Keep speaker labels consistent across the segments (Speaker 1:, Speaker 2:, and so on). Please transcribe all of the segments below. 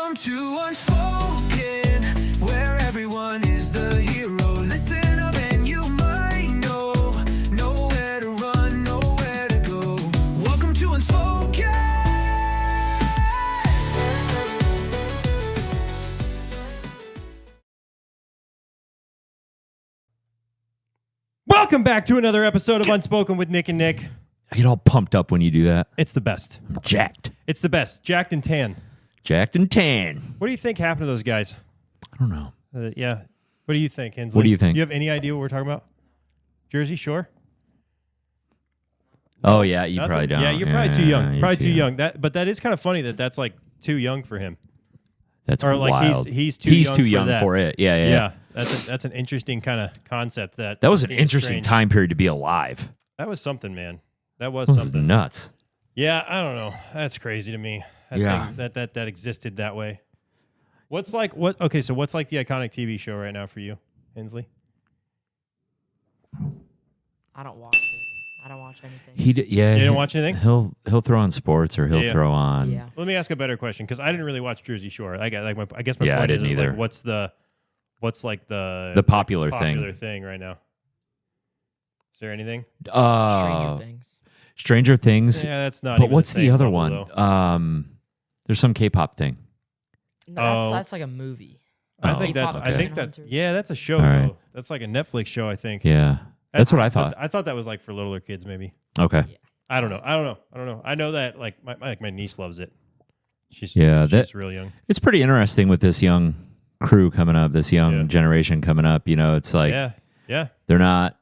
Speaker 1: Welcome to Unspoken, where everyone is the hero. Listen up and you might know nowhere to run, nowhere to go. Welcome to Unspoken.
Speaker 2: Welcome back to another episode of Unspoken with Nick and Nick.
Speaker 3: I get all pumped up when you do that.
Speaker 2: It's the best.
Speaker 3: I'm jacked.
Speaker 2: It's the best. Jacked and tan.
Speaker 3: Jacked and tan.
Speaker 2: What do you think happened to those guys?
Speaker 3: I don't know.
Speaker 2: Yeah. What do you think, Hensley?
Speaker 3: What do you think?
Speaker 2: Do you have any idea what we're talking about? Jersey Shore?
Speaker 3: Oh, yeah, you
Speaker 2: Nothing?
Speaker 3: probably don't.
Speaker 2: Yeah, you're probably too young.
Speaker 3: You're
Speaker 2: Probably too young. But that is kind of funny that's like too young for him.
Speaker 3: That's
Speaker 2: or like
Speaker 3: wild.
Speaker 2: he's too young
Speaker 3: for it. Yeah.
Speaker 2: Yeah. That's an interesting kind of concept. That
Speaker 3: was an
Speaker 2: seems
Speaker 3: interesting
Speaker 2: strange.
Speaker 3: time period to be alive.
Speaker 2: That was something, man. That was
Speaker 3: This
Speaker 2: something.
Speaker 3: is nuts.
Speaker 2: Yeah, I don't know. That's crazy to me.
Speaker 3: Yeah.
Speaker 2: That existed that way. What's like the iconic TV show right now for you, Hensley?
Speaker 4: I don't watch it. I don't watch anything.
Speaker 3: You
Speaker 2: don't watch anything?
Speaker 3: He'll throw on sports or he'll throw on.
Speaker 4: Yeah.
Speaker 2: Let me ask a better question because I didn't really watch Jersey Shore. I guess my
Speaker 3: Yeah, I
Speaker 2: point is
Speaker 3: didn't either.
Speaker 2: like what's the
Speaker 3: popular
Speaker 2: thing right now? Is there anything?
Speaker 4: Stranger Things.
Speaker 3: Stranger Things.
Speaker 2: Yeah, that's not.
Speaker 3: But
Speaker 2: even
Speaker 3: what's
Speaker 2: the
Speaker 3: the
Speaker 2: same
Speaker 3: other
Speaker 2: level,
Speaker 3: one?
Speaker 2: though.
Speaker 3: There's some K-pop thing.
Speaker 4: No, that's like a movie.
Speaker 2: I
Speaker 3: Oh,
Speaker 2: think that's.
Speaker 3: okay.
Speaker 2: I think that. Yeah, that's a show.
Speaker 3: All right.
Speaker 2: Though. That's like a Netflix show. I think.
Speaker 3: Yeah. That's what I thought.
Speaker 2: I thought that was like for littler kids, maybe.
Speaker 3: Okay.
Speaker 4: Yeah.
Speaker 2: I don't know. I know that like my niece loves it. She's real young.
Speaker 3: It's pretty interesting with this young crew coming up, this young generation coming up. You know, it's like
Speaker 2: Yeah.
Speaker 3: they're not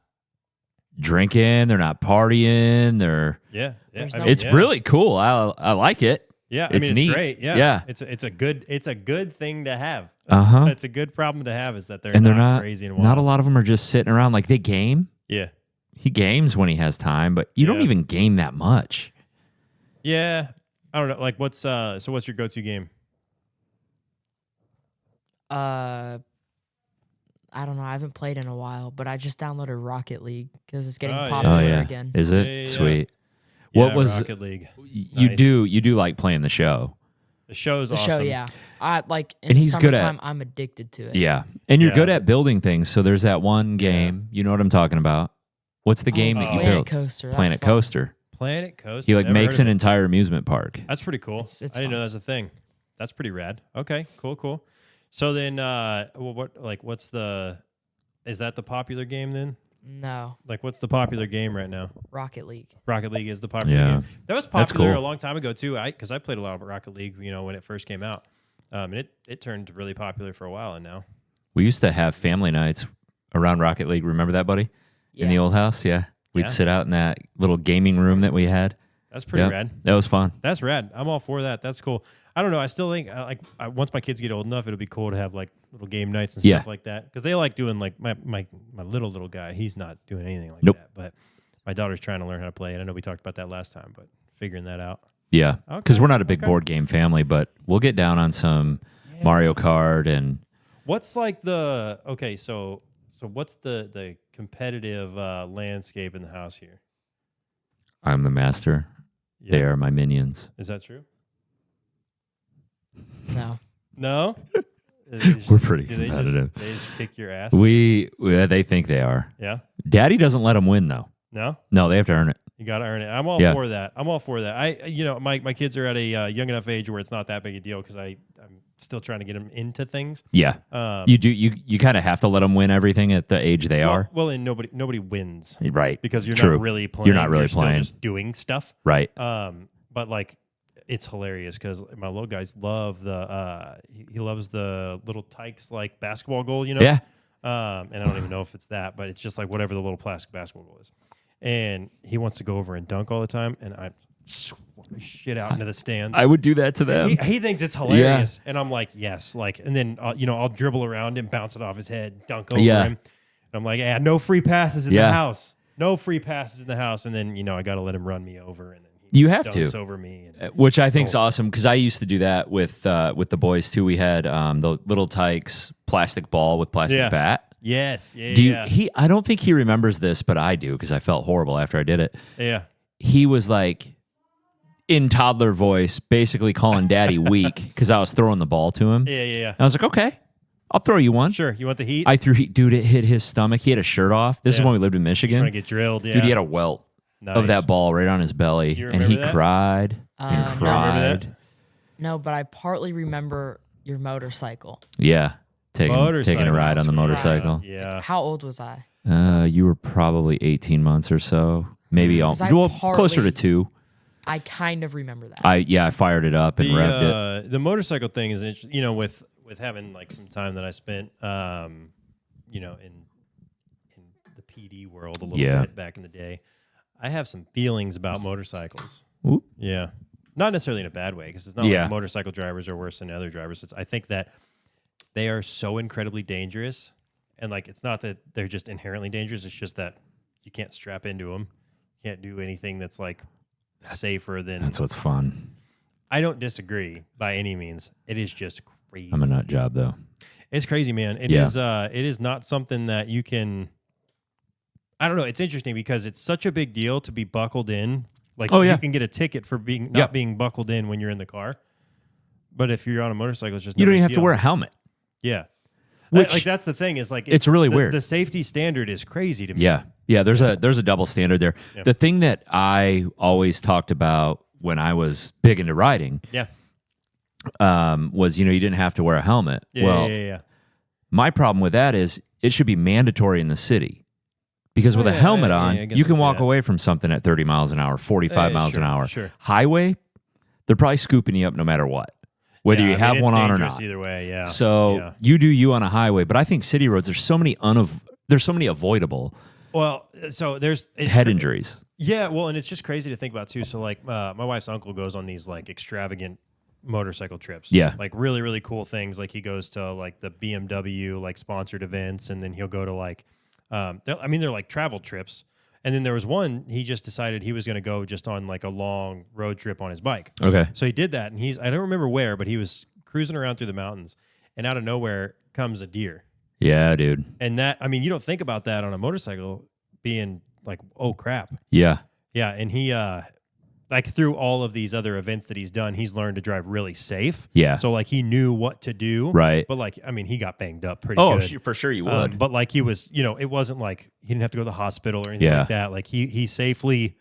Speaker 3: drinking, they're not partying, it's really cool. I like it.
Speaker 2: Yeah,
Speaker 3: it's neat.
Speaker 2: It's great. Yeah,
Speaker 3: Yeah.
Speaker 2: It's a good thing to have.
Speaker 3: Uh-huh.
Speaker 2: It's a good problem to have is that they're
Speaker 3: And
Speaker 2: not crazy and wild.
Speaker 3: not a lot of them are just sitting around like they game.
Speaker 2: Yeah,
Speaker 3: He games when he has time, but you don't even game that much.
Speaker 2: yeah. I don't know. Like, what's your go-to game?
Speaker 4: I don't know. I haven't played in a while, but I just downloaded Rocket League because it's getting popular again.
Speaker 3: Is it?
Speaker 2: Yeah.
Speaker 3: Sweet.
Speaker 2: Yeah,
Speaker 3: What was
Speaker 2: Rocket League?
Speaker 3: you
Speaker 2: Nice.
Speaker 3: do like playing the show.
Speaker 2: The show's
Speaker 4: The
Speaker 2: awesome.
Speaker 4: show, yeah. I like. In
Speaker 3: And
Speaker 4: the
Speaker 3: he's good at-
Speaker 4: summertime, I'm addicted to it.
Speaker 3: Yeah. And you're
Speaker 2: Yeah.
Speaker 3: good at building things. So there's that one game, you know what I'm talking about. What's the game that you
Speaker 4: Planet
Speaker 3: built?
Speaker 4: Coaster. that's
Speaker 3: Planet
Speaker 4: fun.
Speaker 3: Coaster.
Speaker 2: Planet Coaster.
Speaker 3: He like
Speaker 2: Never
Speaker 3: makes
Speaker 2: heard
Speaker 3: an
Speaker 2: of it.
Speaker 3: entire amusement park.
Speaker 2: That's pretty cool.
Speaker 4: It's
Speaker 2: I didn't know
Speaker 4: fun.
Speaker 2: that was a thing. That's pretty rad. Okay, cool. So then, what's the? Is that the popular game then?
Speaker 4: No,
Speaker 2: Like, what's the popular game right now?
Speaker 4: Rocket League.
Speaker 2: Rocket League is the popular
Speaker 3: Yeah.
Speaker 2: game. That was
Speaker 3: That's
Speaker 2: popular
Speaker 3: cool.
Speaker 2: a long time ago too. Because I played a lot of Rocket League, when it first came out. And it turned really popular for a while, and now.
Speaker 3: We used to have family nights around Rocket League. Remember that, buddy? In the
Speaker 4: Yeah.
Speaker 3: old house? Yeah. We'd
Speaker 2: Yeah.
Speaker 3: sit out in that little gaming room that we had.
Speaker 2: That's pretty
Speaker 3: Yeah.
Speaker 2: rad.
Speaker 3: That was fun.
Speaker 2: That's rad. I'm all for that. That's cool. I don't know. I still think once my kids get old enough, it'll be cool to have like little game nights and
Speaker 3: Yeah.
Speaker 2: stuff like that. Because they like doing like my little guy. He's not doing anything like
Speaker 3: Nope.
Speaker 2: that. But my daughter's trying to learn how to play it. I know we talked about that last time, but figuring that out.
Speaker 3: Yeah.
Speaker 2: Okay,
Speaker 3: Because we're not a big
Speaker 2: okay.
Speaker 3: board game family, but we'll get down on some Mario Kart and
Speaker 2: What's like the so what's the competitive landscape in the house here?
Speaker 3: I'm the master.
Speaker 2: Yeah.
Speaker 3: They are my minions.
Speaker 2: Is that true?
Speaker 4: No.
Speaker 2: No.
Speaker 3: We're pretty
Speaker 2: Do they
Speaker 3: competitive.
Speaker 2: They just kick your ass.
Speaker 3: They think they are.
Speaker 2: Yeah.
Speaker 3: Daddy doesn't let them win though.
Speaker 2: No.
Speaker 3: No, they have to earn it.
Speaker 2: You got to earn it. I'm all for that. My kids are at a young enough age where it's not that big a deal because I'm still trying to get them into things.
Speaker 3: Yeah. You kind of have to let them win everything at the age they are.
Speaker 2: Well, and nobody wins.
Speaker 3: Right.
Speaker 2: Because you're
Speaker 3: True.
Speaker 2: not really playing.
Speaker 3: You're not really
Speaker 2: still
Speaker 3: playing.
Speaker 2: just doing stuff.
Speaker 3: Right.
Speaker 2: But like it's hilarious because my little guys love he loves the little Tykes like basketball goal,
Speaker 3: Yeah.
Speaker 2: And I don't even know if it's that, but it's just like whatever the little plastic basketball goal is. And he wants to go over and dunk all the time, and I swat the shit out into the stands.
Speaker 3: I would do that to them.
Speaker 2: He thinks it's hilarious, and I'm like, yes, like, and then I'll dribble around and bounce it off his head, dunk over him. And I'm like, yeah, no free passes in the house, no free passes in the house, and then I got to let him run me over, and then he
Speaker 3: You have
Speaker 2: dunks
Speaker 3: to.
Speaker 2: over me, and
Speaker 3: Which I think's awesome because I used to do that with the boys too. We had the little Tykes plastic ball with plastic bat.
Speaker 2: yes, yeah.
Speaker 3: I don't think he remembers this, but I do because I felt horrible after I did it.
Speaker 2: Yeah.
Speaker 3: He was like, in toddler voice, basically calling Daddy weak because I was throwing the ball to him.
Speaker 2: Yeah.
Speaker 3: And I was like, okay, I'll throw you one.
Speaker 2: Sure. You want the heat?
Speaker 3: I threw heat. Dude, it hit his stomach. He had a shirt off. This is when we lived in Michigan.
Speaker 2: Trying to get drilled. Yeah.
Speaker 3: Dude, he had a welt of that ball right on his belly. And he cried and
Speaker 2: Remember
Speaker 3: cried.
Speaker 2: that?
Speaker 4: No, but I partly remember your motorcycle.
Speaker 3: Yeah. Taking a ride on the motorcycle.
Speaker 2: Yeah.
Speaker 4: How old was I?
Speaker 3: You were probably 18 months or so. Maybe closer to 2.
Speaker 4: I kind of remember that.
Speaker 3: I fired it up and revved it.
Speaker 2: The motorcycle thing is interesting. You know, with having like some time that I spent, you know, in the PD world a little bit back in the day, I have some feelings about motorcycles.
Speaker 3: Ooh.
Speaker 2: Yeah, not necessarily in a bad way, because it's not like motorcycle drivers are worse than other drivers. I think that they are so incredibly dangerous, and like it's not that they're just inherently dangerous. It's just that you can't strap into them. You can't do anything that's like safer than.
Speaker 3: That's what's fun.
Speaker 2: I don't disagree by any means. It is just crazy.
Speaker 3: I'm a nut job though.
Speaker 2: It's crazy, man. It is. It is not something that you can. I don't know. It's interesting because it's such a big deal to be buckled in. Like, you can get a ticket for not being buckled in when you're in the car. But if you're on a motorcycle, it's just
Speaker 3: you don't even have to wear a helmet.
Speaker 2: Yeah.
Speaker 3: Which,
Speaker 2: like that's the thing is like
Speaker 3: it's really weird.
Speaker 2: The safety standard is crazy to me.
Speaker 3: Yeah. There's a double standard there.
Speaker 2: Yeah.
Speaker 3: The thing that I always talked about when I was big into riding, was you didn't have to wear a helmet.
Speaker 2: Yeah.
Speaker 3: My problem with that is it should be mandatory in the city. Because with a helmet on, you can walk away from something at 30 miles an hour, 45 miles an hour.
Speaker 2: Sure.
Speaker 3: Highway, they're probably scooping you up no matter what, whether you have one on or not.
Speaker 2: Either way, yeah.
Speaker 3: So you do you on a highway, but I think city roads, there's so many avoidable.
Speaker 2: Well, so there's
Speaker 3: head injuries.
Speaker 2: Yeah, well, and it's just crazy to think about too. So like my wife's uncle goes on these like extravagant motorcycle trips.
Speaker 3: Yeah.
Speaker 2: Like really, really cool things. Like he goes to like the BMW like sponsored events, and then he'll go to like they're like travel trips. And then there was one, he just decided he was going to go just on like a long road trip on his bike.
Speaker 3: Okay.
Speaker 2: So he did that, and I don't remember where, but he was cruising around through the mountains, and out of nowhere comes a deer.
Speaker 3: Yeah, dude.
Speaker 2: And that, I mean, you don't think about that on a motorcycle being like, oh crap.
Speaker 3: Yeah.
Speaker 2: Yeah. And he, like through all of these other events that he's done, he's learned to drive really safe.
Speaker 3: Yeah.
Speaker 2: So like he knew what to do.
Speaker 3: Right.
Speaker 2: But like, I mean, he got banged up pretty good.
Speaker 3: Oh, for sure you would.
Speaker 2: But like he was, it wasn't like he didn't have to go to the hospital or anything like that. Like he safely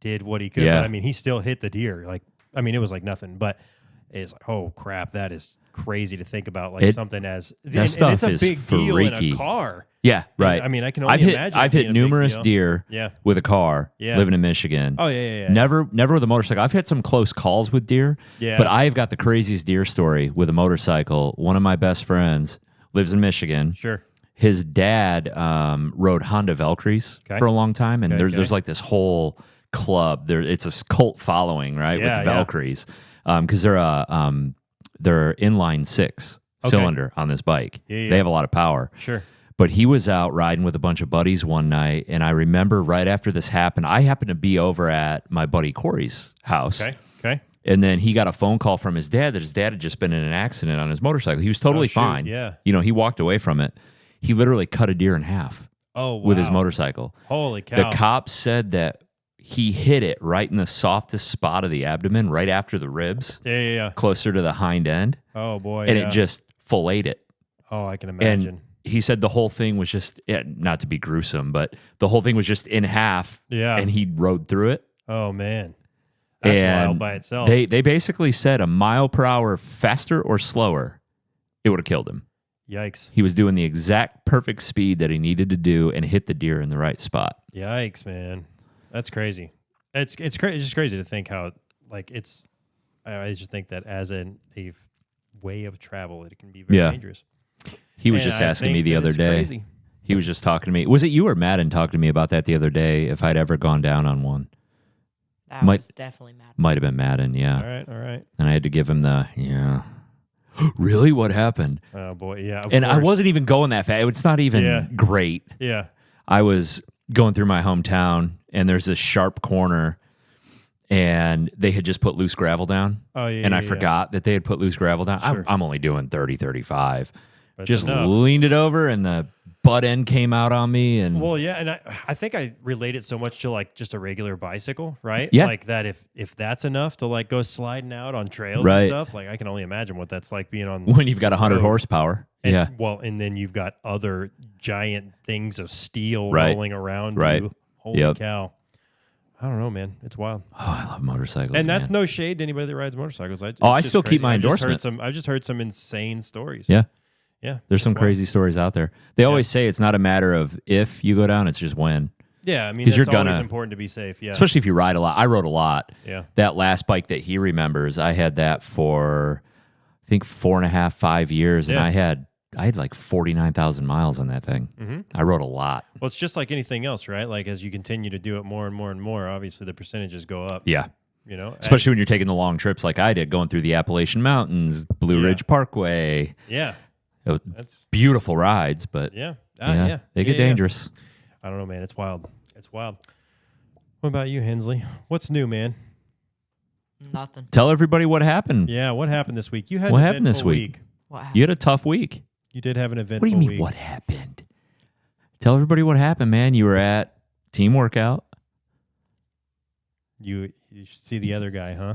Speaker 2: did what he could.
Speaker 3: Yeah.
Speaker 2: But I mean, he still hit the deer. Like, I mean, it was like nothing, but it's like, oh crap, that is crazy to think about. Like something as
Speaker 3: that stuff
Speaker 2: it's a
Speaker 3: is
Speaker 2: big
Speaker 3: freaky.
Speaker 2: deal in a car.
Speaker 3: Yeah, right.
Speaker 2: I mean, I can only imagine.
Speaker 3: I've hit numerous deer
Speaker 2: Yeah.
Speaker 3: with a car
Speaker 2: Yeah.
Speaker 3: living in Michigan.
Speaker 2: Oh yeah.
Speaker 3: Never with a motorcycle. I've hit some close calls with deer.
Speaker 2: Yeah.
Speaker 3: But I've got the craziest deer story with a motorcycle. One of my best friends lives in Michigan.
Speaker 2: Sure.
Speaker 3: His dad rode Honda Valkyries for a long time, and there's like this whole club. It's a cult following, right?
Speaker 2: Yeah,
Speaker 3: with the Valkyries, because they're inline 6 cylinder on this bike.
Speaker 2: Yeah.
Speaker 3: They have a lot of power.
Speaker 2: Sure.
Speaker 3: But he was out riding with a bunch of buddies one night, and I remember right after this happened, I happened to be over at my buddy Corey's house.
Speaker 2: Okay.
Speaker 3: And then he got a phone call from his dad that his dad had just been in an accident on his motorcycle. He was totally fine.
Speaker 2: Yeah.
Speaker 3: He walked away from it. He literally cut a deer in half.
Speaker 2: Oh, wow.
Speaker 3: With his motorcycle.
Speaker 2: Holy cow.
Speaker 3: The cops said that he hit it right in the softest spot of the abdomen, right after the ribs.
Speaker 2: Yeah.
Speaker 3: Closer to the hind end.
Speaker 2: Oh, boy.
Speaker 3: And it just filleted it.
Speaker 2: Oh, I can imagine.
Speaker 3: And he said the whole thing was just, not to be gruesome, but the whole thing was just in half.
Speaker 2: Yeah.
Speaker 3: And he rode through it.
Speaker 2: Oh, man. That's wild by itself.
Speaker 3: They basically said a mile per hour faster or slower, it would have killed him.
Speaker 2: Yikes.
Speaker 3: He was doing the exact perfect speed that he needed to do and hit the deer in the right spot.
Speaker 2: Yikes, man. That's crazy. It's just crazy to think how, like, I just think that as a way of travel, it can be very dangerous.
Speaker 3: He was just asking me the other day.
Speaker 2: Crazy.
Speaker 3: He was just talking to me. Was it you or Madden talking to me about that the other day, if I'd ever gone down on one?
Speaker 4: That was definitely Madden.
Speaker 3: Might have been Madden, yeah.
Speaker 2: All right.
Speaker 3: And I had to give him the, really? What happened?
Speaker 2: Oh, boy, yeah.
Speaker 3: And I wasn't even going that fast. It's not even great.
Speaker 2: Yeah.
Speaker 3: I was going through my hometown, and there's this sharp corner, and they had just put loose gravel down.
Speaker 2: Oh, yeah.
Speaker 3: And I forgot that they had put loose gravel down.
Speaker 2: Sure.
Speaker 3: I'm only doing 30, 35.
Speaker 2: But
Speaker 3: just leaned it over, and the butt end came out on me, and
Speaker 2: well, yeah, and I think I relate it so much to like just a regular bicycle, right?
Speaker 3: Yeah.
Speaker 2: Like that if that's enough to like go sliding out on trails
Speaker 3: Right.
Speaker 2: and stuff, like I can only imagine what that's like being on
Speaker 3: when you've got 100
Speaker 2: road.
Speaker 3: horsepower.
Speaker 2: And,
Speaker 3: yeah.
Speaker 2: Well, and then you've got other giant things of steel
Speaker 3: Right.
Speaker 2: rolling around
Speaker 3: Right.
Speaker 2: you. Holy
Speaker 3: Yep.
Speaker 2: cow. I don't know, man. It's wild.
Speaker 3: Oh, I love motorcycles.
Speaker 2: And that's
Speaker 3: man.
Speaker 2: no shade to anybody that rides motorcycles.
Speaker 3: I
Speaker 2: it's just
Speaker 3: still keep
Speaker 2: crazy.
Speaker 3: my endorsement.
Speaker 2: I've just heard some insane stories.
Speaker 3: Yeah.
Speaker 2: Yeah.
Speaker 3: There's
Speaker 2: it's
Speaker 3: some
Speaker 2: wild.
Speaker 3: crazy stories out there. They always say it's not a matter of if you go down, it's just when.
Speaker 2: Yeah, I mean,
Speaker 3: 'Cause
Speaker 2: it's
Speaker 3: you're
Speaker 2: always
Speaker 3: gonna-
Speaker 2: important to be safe. Yeah.
Speaker 3: Especially if you ride a lot. I rode a lot.
Speaker 2: Yeah.
Speaker 3: That last bike that he remembers, I had that for, I think, 4.5, 5 years. And
Speaker 2: Yeah.
Speaker 3: I had like 49,000 miles on that thing.
Speaker 2: Mm-hmm.
Speaker 3: I rode a lot.
Speaker 2: Well, it's just like anything else, right? Like as you continue to do it more and more and more, obviously the percentages go up.
Speaker 3: Yeah.
Speaker 2: You know,
Speaker 3: Especially when you're taking the long trips like I did, going through the Appalachian Mountains, Blue
Speaker 2: Yeah.
Speaker 3: Ridge Parkway.
Speaker 2: Yeah.
Speaker 3: It was
Speaker 2: That's
Speaker 3: beautiful rides, but
Speaker 2: yeah.
Speaker 3: yeah, they get dangerous.
Speaker 2: I don't know, man. It's wild. It's wild. What about you, Hensley? What's new, man?
Speaker 4: Nothing.
Speaker 3: Tell everybody what happened.
Speaker 2: Yeah, what happened this week? You had
Speaker 3: What
Speaker 2: an
Speaker 3: happened this
Speaker 2: eventful
Speaker 3: week?
Speaker 4: What happened?
Speaker 3: You had a tough week.
Speaker 2: You did have an event.
Speaker 3: What do you mean,
Speaker 2: week.
Speaker 3: what happened? Tell everybody what happened, man. You were at team workout.
Speaker 2: You should see the other guy, huh?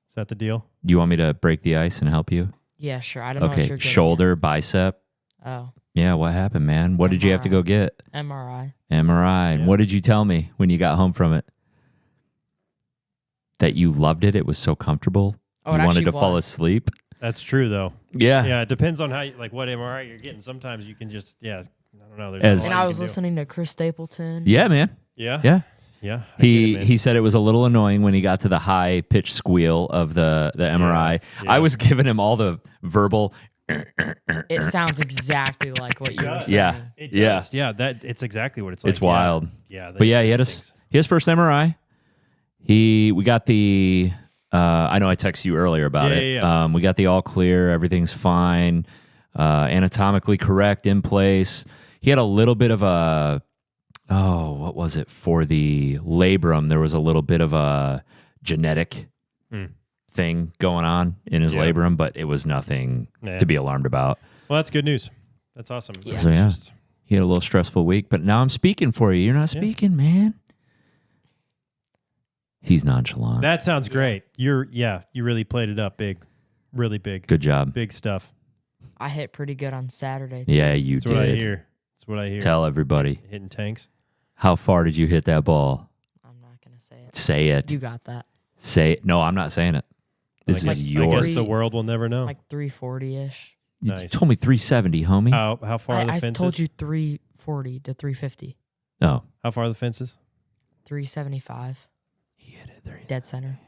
Speaker 2: Is that the deal?
Speaker 3: You want me to break the ice and help you?
Speaker 4: Yeah, sure. I don't know what
Speaker 3: Okay,
Speaker 4: you're getting
Speaker 3: shoulder, bicep.
Speaker 4: at. Oh,
Speaker 3: Yeah, what happened, man? What did you have to
Speaker 4: MRI.
Speaker 3: go get?
Speaker 4: MRI.
Speaker 3: MRI. And
Speaker 2: Yeah.
Speaker 3: what did you tell me when you got home from it? That you loved it. It was so comfortable.
Speaker 4: Oh,
Speaker 3: you
Speaker 4: it
Speaker 3: wanted
Speaker 4: actually
Speaker 3: to fall
Speaker 4: was.
Speaker 3: asleep.
Speaker 2: That's true, though.
Speaker 3: Yeah.
Speaker 2: Yeah, it depends on how, like, what MRI you're getting. Sometimes you can just, I don't know. There's
Speaker 3: As-
Speaker 2: a lot
Speaker 4: And
Speaker 2: you
Speaker 4: I was
Speaker 2: can do.
Speaker 4: listening to Chris Stapleton.
Speaker 3: Yeah, man.
Speaker 2: Yeah,
Speaker 3: Yeah.
Speaker 2: yeah. I get it, man.
Speaker 3: He said it was a little annoying when he got to the high pitch squeal of the MRI.
Speaker 2: yeah.
Speaker 3: I was giving him all the verbal.
Speaker 4: It sounds exactly like what you were saying.
Speaker 3: Yeah.
Speaker 2: It
Speaker 3: Yeah.
Speaker 2: does. Yeah, that it's exactly what it's like.
Speaker 3: It's wild.
Speaker 2: Yeah,
Speaker 3: But yeah, he had his first MRI. We got the. I know I texted you earlier about
Speaker 2: Yeah,
Speaker 3: it.
Speaker 2: yeah.
Speaker 3: We got the all clear. Everything's fine. Anatomically correct in place. He had a little bit of a. Oh, what was it for the labrum? There was a little bit of a genetic thing going on in his
Speaker 2: Yeah.
Speaker 3: labrum, but it was nothing
Speaker 2: Yeah.
Speaker 3: to be alarmed about.
Speaker 2: Well, that's good news. That's awesome.
Speaker 4: Yeah.
Speaker 3: So, yeah.
Speaker 2: It's just-
Speaker 3: He had a little stressful week, but now I'm speaking for you. You're not
Speaker 2: Yeah.
Speaker 3: speaking, man. He's nonchalant.
Speaker 2: that sounds great. You really played it up big, really big,
Speaker 3: Good job.
Speaker 2: big stuff.
Speaker 4: I hit pretty good on Saturday. Too.
Speaker 3: Yeah, you
Speaker 2: That's what I
Speaker 3: did.
Speaker 2: hear. That's what I hear.
Speaker 3: Tell everybody.
Speaker 2: Hitting tanks.
Speaker 3: How far did you hit that ball?
Speaker 4: I'm not going to say it.
Speaker 3: Say it.
Speaker 4: You got that.
Speaker 3: Say it. No, I'm not saying it. This
Speaker 2: I
Speaker 3: is
Speaker 2: guess, I
Speaker 3: yours.
Speaker 2: guess the world will never know.
Speaker 4: Like 340-ish.
Speaker 3: You
Speaker 2: Nice.
Speaker 3: told me 370, homie.
Speaker 2: How far are the
Speaker 4: I
Speaker 2: fences?
Speaker 4: told you 340 to 350.
Speaker 3: Oh.
Speaker 2: How far are the fences?
Speaker 4: 375.
Speaker 3: He hit it 3.
Speaker 4: Dead center.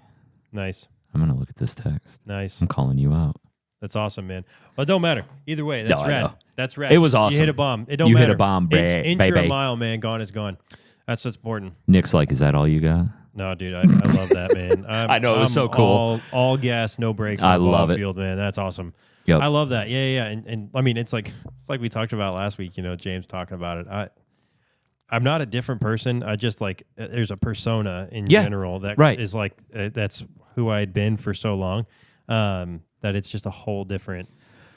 Speaker 2: Nice,
Speaker 3: I'm going to look at this text.
Speaker 2: nice.
Speaker 3: I'm calling you out.
Speaker 2: That's awesome, man. Well, it don't matter. Either way, that's
Speaker 3: No, I
Speaker 2: rad.
Speaker 3: know.
Speaker 2: That's rad.
Speaker 3: It was
Speaker 2: You
Speaker 3: awesome.
Speaker 2: hit a bomb. It don't
Speaker 3: You hit
Speaker 2: matter.
Speaker 3: a bomb,
Speaker 2: Inch or a
Speaker 3: baby.
Speaker 2: mile, man. Gone is gone. That's what's important.
Speaker 3: Nick's like, is that all you got?
Speaker 2: No, dude, I love that, man.
Speaker 3: I know, it was so cool.
Speaker 2: All gas, no brakes.
Speaker 3: I
Speaker 2: on the
Speaker 3: love
Speaker 2: ball
Speaker 3: it.
Speaker 2: Field, man. That's awesome.
Speaker 3: Yep.
Speaker 2: I love that. Yeah. And I mean, it's like we talked about last week. You know, James talking about it. I'm not a different person. I just like there's a persona in
Speaker 3: Yeah,
Speaker 2: general that
Speaker 3: right.
Speaker 2: is like that's who I had been for so long. That it's just a whole different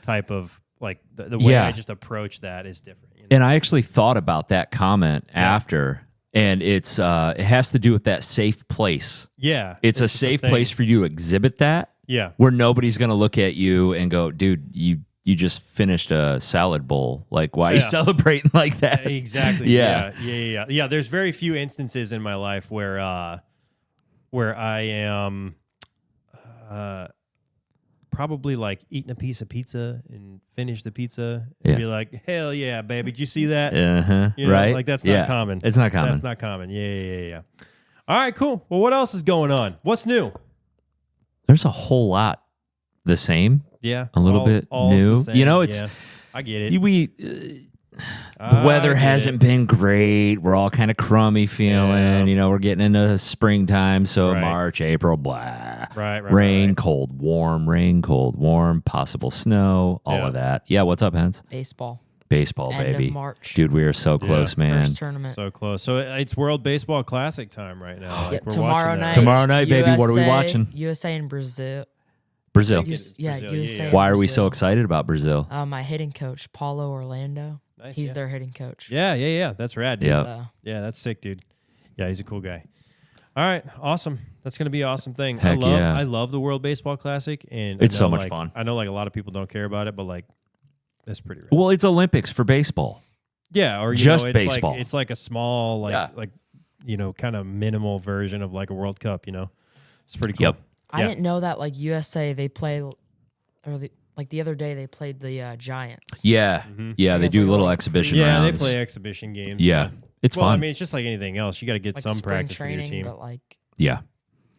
Speaker 2: type of like the way
Speaker 3: Yeah.
Speaker 2: I just approach that is different. You know?
Speaker 3: And I actually thought about that comment after, and it has to do with that safe place.
Speaker 2: Yeah,
Speaker 3: It's a
Speaker 2: just
Speaker 3: safe
Speaker 2: thing.
Speaker 3: place for you to exhibit that,
Speaker 2: Yeah,
Speaker 3: where nobody's going to look at you and go, dude, you just finished a salad bowl. Like, why are you
Speaker 2: Yeah.
Speaker 3: celebrating like that?
Speaker 2: exactly.
Speaker 3: Yeah.
Speaker 2: Yeah. There's very few instances in my life where I am probably like eating a piece of pizza and finish the pizza and
Speaker 3: Yeah.
Speaker 2: be like, hell yeah, baby, did you see that?
Speaker 3: Uh-huh.
Speaker 2: You know,
Speaker 3: Right?
Speaker 2: like that's
Speaker 3: Yeah.
Speaker 2: not common.
Speaker 3: It's not common.
Speaker 2: That's not common. Yeah. All right, cool. Well, what else is going on? What's new?
Speaker 3: There's a whole lot the same.
Speaker 2: Yeah,
Speaker 3: A little bit
Speaker 2: all's
Speaker 3: new.
Speaker 2: the same.
Speaker 3: You know, it's-
Speaker 2: Yeah, I get it.
Speaker 3: The weather
Speaker 2: I get
Speaker 3: hasn't
Speaker 2: it.
Speaker 3: been great. We're all kind of crummy feeling.
Speaker 2: Yeah.
Speaker 3: You know, we're getting into springtime. So
Speaker 2: Right.
Speaker 3: March, April, blah.
Speaker 2: Right.
Speaker 3: Rain,
Speaker 2: right.
Speaker 3: cold, warm, possible snow, all
Speaker 2: Yeah.
Speaker 3: of that. Yeah, what's up, Hens?
Speaker 4: Baseball.
Speaker 3: Baseball,
Speaker 4: End
Speaker 3: baby.
Speaker 4: of March.
Speaker 3: Dude, we are so close, man.
Speaker 4: First tournament.
Speaker 2: So close. So it's World Baseball Classic time right now.
Speaker 4: Yeah,
Speaker 2: Like we're
Speaker 4: tomorrow
Speaker 2: watching that.
Speaker 4: night.
Speaker 3: Tomorrow night, baby, what are we
Speaker 4: USA
Speaker 3: watching?
Speaker 4: USA and Brazil.
Speaker 3: Brazil.
Speaker 2: It's
Speaker 4: Yeah,
Speaker 2: Brazil,
Speaker 4: USA.
Speaker 2: yeah.
Speaker 4: and
Speaker 3: Why are we so
Speaker 4: Brazil.
Speaker 3: excited about Brazil?
Speaker 4: My hitting coach, Paulo Orlando.
Speaker 2: Nice,
Speaker 4: He's their hitting coach.
Speaker 2: Yeah. That's rad, dude.
Speaker 3: Yeah.
Speaker 4: So,
Speaker 2: Yeah, that's sick, dude. Yeah, he's a cool guy. All right, awesome. That's gonna be an awesome thing.
Speaker 3: Heck
Speaker 2: I love the World Baseball Classic, and
Speaker 3: It's
Speaker 2: I
Speaker 3: so
Speaker 2: know,
Speaker 3: much
Speaker 2: like,
Speaker 3: fun.
Speaker 2: I know like a lot of people don't care about it, but like that's pretty rad.
Speaker 3: Well, it's Olympics for baseball.
Speaker 2: Yeah, or
Speaker 3: Just
Speaker 2: it's
Speaker 3: baseball.
Speaker 2: Like, it's like a small, like kind of minimal version of like a World Cup. It's pretty cool.
Speaker 3: Yep.
Speaker 4: I didn't know that like USA they play, or the other day they played the Giants.
Speaker 3: Yeah, yeah, they
Speaker 4: guess
Speaker 3: do
Speaker 4: like
Speaker 3: little
Speaker 4: little
Speaker 3: exhibition
Speaker 2: Yeah,
Speaker 3: rounds.
Speaker 2: they play exhibition games.
Speaker 3: Yeah, it's
Speaker 2: well,
Speaker 3: fun.
Speaker 2: I mean, it's just like anything else. You got to get
Speaker 4: Like
Speaker 2: some
Speaker 4: spring
Speaker 2: practice
Speaker 4: training,
Speaker 2: for your team.
Speaker 4: but like
Speaker 3: Yeah.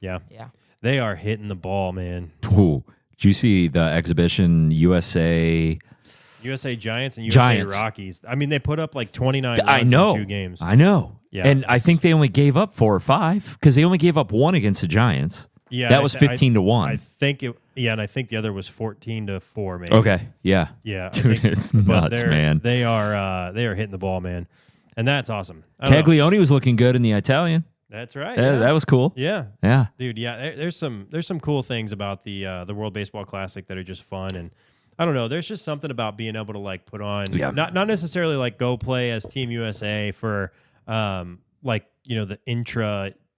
Speaker 2: Yeah,
Speaker 4: yeah.
Speaker 2: they are hitting the ball, man.
Speaker 3: Ooh. Did you see the exhibition USA
Speaker 2: Giants and USA
Speaker 3: Giants.
Speaker 2: Rockies. I mean, they put up like 29 runs
Speaker 3: I know.
Speaker 2: in 2 games.
Speaker 3: I know.
Speaker 2: Yeah,
Speaker 3: And I think they only gave up 4 or 5 because they only gave up 1 against the Giants.
Speaker 2: Yeah,
Speaker 3: That was 15-1.
Speaker 2: I think it. Yeah, and I think the other was 14-4, maybe.
Speaker 3: Okay. Yeah.
Speaker 2: Yeah, I
Speaker 3: Dude,
Speaker 2: think-
Speaker 3: it's
Speaker 2: but
Speaker 3: nuts, man.
Speaker 2: They are hitting the ball, man, and that's awesome. I don't know.
Speaker 3: Caglione was looking good in the Italian.
Speaker 2: That's right.
Speaker 3: That was cool.
Speaker 2: Yeah,
Speaker 3: Yeah.
Speaker 2: dude. Yeah, there's some cool things about the World Baseball Classic that are just fun, and I don't know. There's just something about being able to like put on, not necessarily like go play as Team USA for like the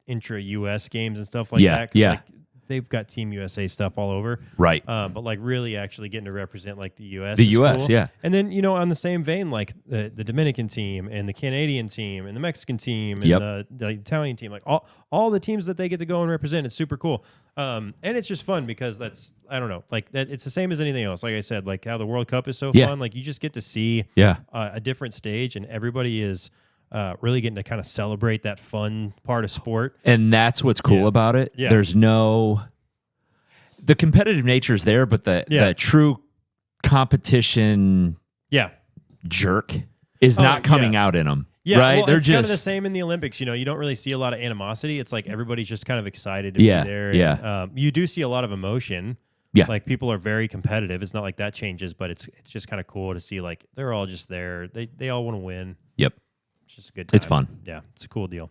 Speaker 2: intra US games and stuff like that. 'Cause, like, they've got Team USA stuff all over.
Speaker 3: Right.
Speaker 2: But like really actually getting to represent like the US.
Speaker 3: The
Speaker 2: is
Speaker 3: US,
Speaker 2: cool.
Speaker 3: yeah.
Speaker 2: And then, on the same vein, like the Dominican team and the Canadian team and the Mexican team and the Italian team, like all the teams that they get to go and represent, it's super cool. And it's just fun because I don't know, like that it's the same as anything else. Like I said, like how the World Cup is so fun. Like you just get to see a different stage and everybody is really getting to kind of celebrate that fun part of sport.
Speaker 3: And that's what's cool about it.
Speaker 2: Yeah.
Speaker 3: There's the competitive nature is there, but the true competition jerk is not coming out in them.
Speaker 2: Yeah,
Speaker 3: right?
Speaker 2: well,
Speaker 3: They're
Speaker 2: it's
Speaker 3: just
Speaker 2: kind of the same in the Olympics. You don't really see a lot of animosity. It's like everybody's just kind of excited to be there. And, you do see a lot of emotion.
Speaker 3: Yeah.
Speaker 2: Like people are very competitive. It's not like that changes, but it's just kind of cool to see like they're all just there. They all want to win.
Speaker 3: Yep.
Speaker 2: It's just a good time.
Speaker 3: It's fun.
Speaker 2: Yeah, it's a cool deal.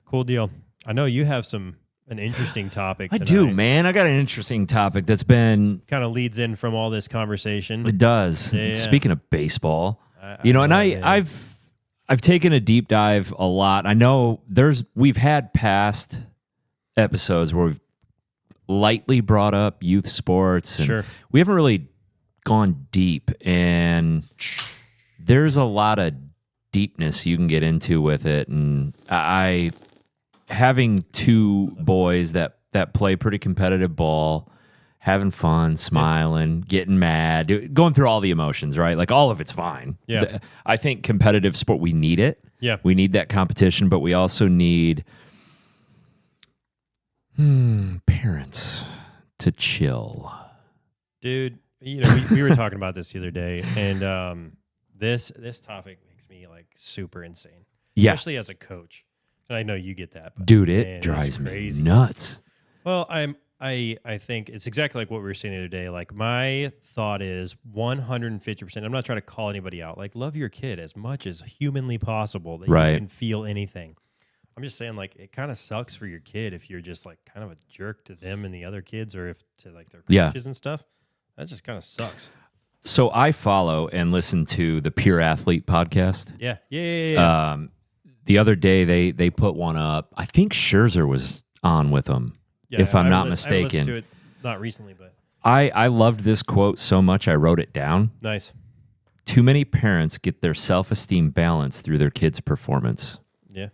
Speaker 2: Cool deal. I know you have an interesting topic
Speaker 3: I
Speaker 2: tonight.
Speaker 3: do, man. I got an interesting topic that's been
Speaker 2: Kind of leads in from all this conversation.
Speaker 3: It does.
Speaker 2: Yeah.
Speaker 3: Speaking of baseball,
Speaker 2: man.
Speaker 3: I've taken a deep dive a lot. I know we've had past episodes where we've lightly brought up youth sports. And
Speaker 2: Sure.
Speaker 3: we haven't really gone deep, and there's a lot of deepness you can get into with it. And having 2 boys that play pretty competitive ball, having fun, smiling, getting mad, going through all the emotions, right? Like all of it's fine.
Speaker 2: Yeah.
Speaker 3: I think competitive sport, we need it.
Speaker 2: Yeah.
Speaker 3: We need that competition, but we also need parents to chill.
Speaker 2: Dude, we were talking about this the other day, and this topic makes me like super insane.
Speaker 3: Yeah.
Speaker 2: Especially as a coach. And I know you get that. But
Speaker 3: Dude,
Speaker 2: man,
Speaker 3: it
Speaker 2: it's
Speaker 3: drives me
Speaker 2: crazy.
Speaker 3: nuts.
Speaker 2: Well, I think it's exactly like what we were saying the other day. Like my thought is 150%. I'm not trying to call anybody out. Like love your kid as much as humanly possible that
Speaker 3: Right.
Speaker 2: you can feel anything. I'm just saying like it kind of sucks for your kid if you're just like kind of a jerk to them and the other kids or if to like their coaches and stuff. That just kind of sucks.
Speaker 3: So I follow and listen to the Pure Athlete podcast.
Speaker 2: Yeah.
Speaker 3: The other day they put one up. I think Scherzer was on with them, if I'm not
Speaker 2: I
Speaker 3: mistaken.
Speaker 2: listened to it not recently, but
Speaker 3: I loved this quote so much I wrote it down.
Speaker 2: nice.
Speaker 3: Too many parents get their self-esteem balanced through their kids' performance.
Speaker 2: Yeah.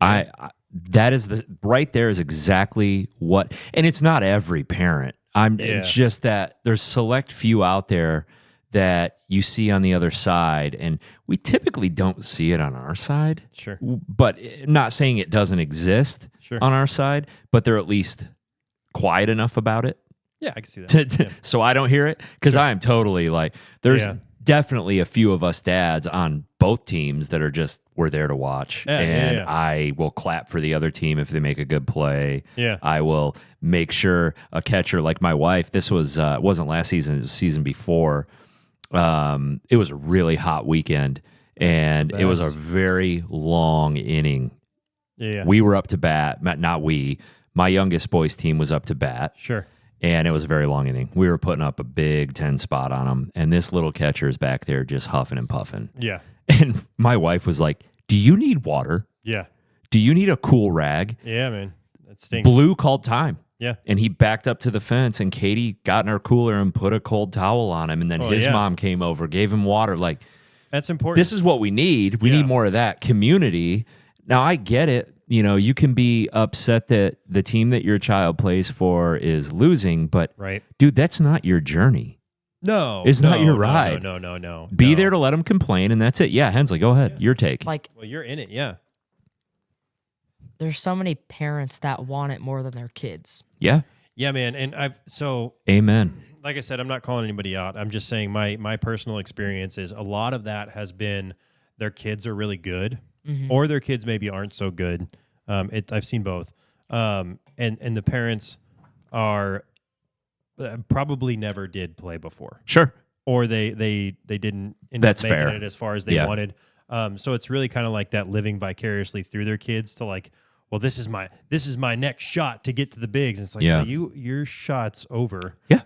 Speaker 3: That is right there is exactly what, and it's not every parent. It's just that there's select few out there that you see on the other side, and we typically don't see it on our side.
Speaker 2: Sure.
Speaker 3: But I'm not saying it doesn't exist on our side, but they're at least quiet enough about it.
Speaker 2: Yeah, I can see that.
Speaker 3: So I don't hear it, because I am totally like, there's definitely a few of us dads on both teams that are just, we're there to watch. I will clap for the other team if they make a good play.
Speaker 2: Yeah.
Speaker 3: I will make sure a catcher, like my wife, this was, wasn't last season, it was the season before. It was a really hot weekend, and it was a very long inning.
Speaker 2: Yeah.
Speaker 3: We were up to bat, not we. My youngest boy's team was up to bat.
Speaker 2: Sure.
Speaker 3: And it was a very long inning. We were putting up a big 10 spot on them, and this little catcher is back there just huffing and puffing.
Speaker 2: Yeah.
Speaker 3: And my wife was like, "Do you need water?
Speaker 2: Yeah.
Speaker 3: Do you need a cool rag?"
Speaker 2: Yeah, man. That stinks.
Speaker 3: Blue called time.
Speaker 2: Yeah.
Speaker 3: And he backed up to the fence, and Katie got in her cooler and put a cold towel on him. And then his mom came over, gave him water. Like,
Speaker 2: that's important.
Speaker 3: this is what we need. We need more of that community. Now, I get it. You know, you can be upset that the team that your child plays for is losing, but dude, that's not your journey.
Speaker 2: No.
Speaker 3: It's not your ride.
Speaker 2: No.
Speaker 3: Be there to let them complain, and that's it. Yeah, Hensley, go ahead. Your take.
Speaker 4: Like,
Speaker 2: well, you're in it, yeah.
Speaker 4: There's so many parents that want it more than their kids.
Speaker 3: Yeah.
Speaker 2: Yeah, man. And
Speaker 3: Amen.
Speaker 2: Like I said, I'm not calling anybody out. I'm just saying my personal experience is a lot of that has been their kids are really good, or their kids maybe aren't so good. I've seen both. And the parents are probably never did play before.
Speaker 3: Sure.
Speaker 2: Or they didn't end
Speaker 3: That's
Speaker 2: up making
Speaker 3: fair.
Speaker 2: it as far as they wanted. So it's really kind of like that living vicariously through their kids to like, well, this is my next shot to get to the bigs. And it's like, your shot's over.
Speaker 3: Yeah.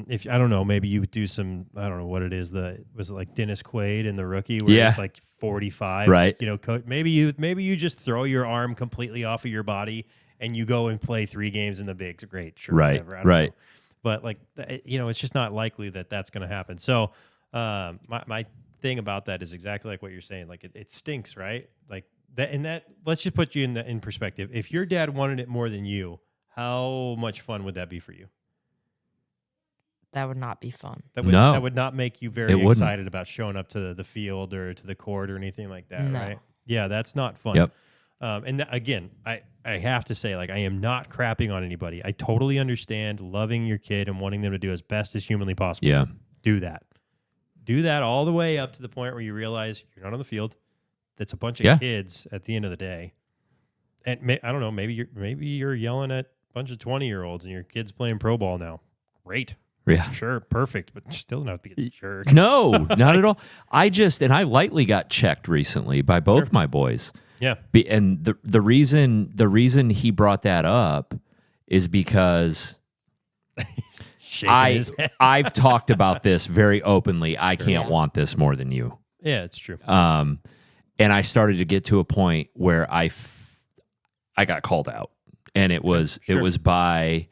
Speaker 2: If I don't know, maybe you would do some, I don't know what it is. Was it like Dennis Quaid in The Rookie where it's like 45,
Speaker 3: right?
Speaker 2: You know, maybe you just throw your arm completely off of your body and you go and play 3 games in the bigs. Great, sure,
Speaker 3: right,
Speaker 2: whatever. I don't know. But like, you know, it's just not likely that that's going to happen. So my thing about that is exactly like what you're saying. Like it stinks, right? Like that, and that. Let's just put you in perspective. If your dad wanted it more than you, how much fun would that be for you?
Speaker 4: That would not be fun.
Speaker 2: That would not make you very excited about showing up to the field or to the court or anything like that, right? Yeah, that's not fun.
Speaker 3: Yep.
Speaker 2: And again, I have to say, like, I am not crapping on anybody. I totally understand loving your kid and wanting them to do as best as humanly possible.
Speaker 3: Yeah.
Speaker 2: Do that. Do that all the way up to the point where you realize you're not on the field. That's a bunch of kids at the end of the day. And I don't know, maybe you're yelling at a bunch of 20-year-olds and your kid's playing pro ball now. Great.
Speaker 3: Yeah.
Speaker 2: Sure, perfect, but still don't have to get a jerk.
Speaker 3: No, not at all. I lightly got checked recently by both my boys.
Speaker 2: Yeah.
Speaker 3: And the reason he brought that up is because I've talked about this very openly. I can't want this more than you.
Speaker 2: Yeah, it's true.
Speaker 3: And I started to get to a point where I got called out, and it was by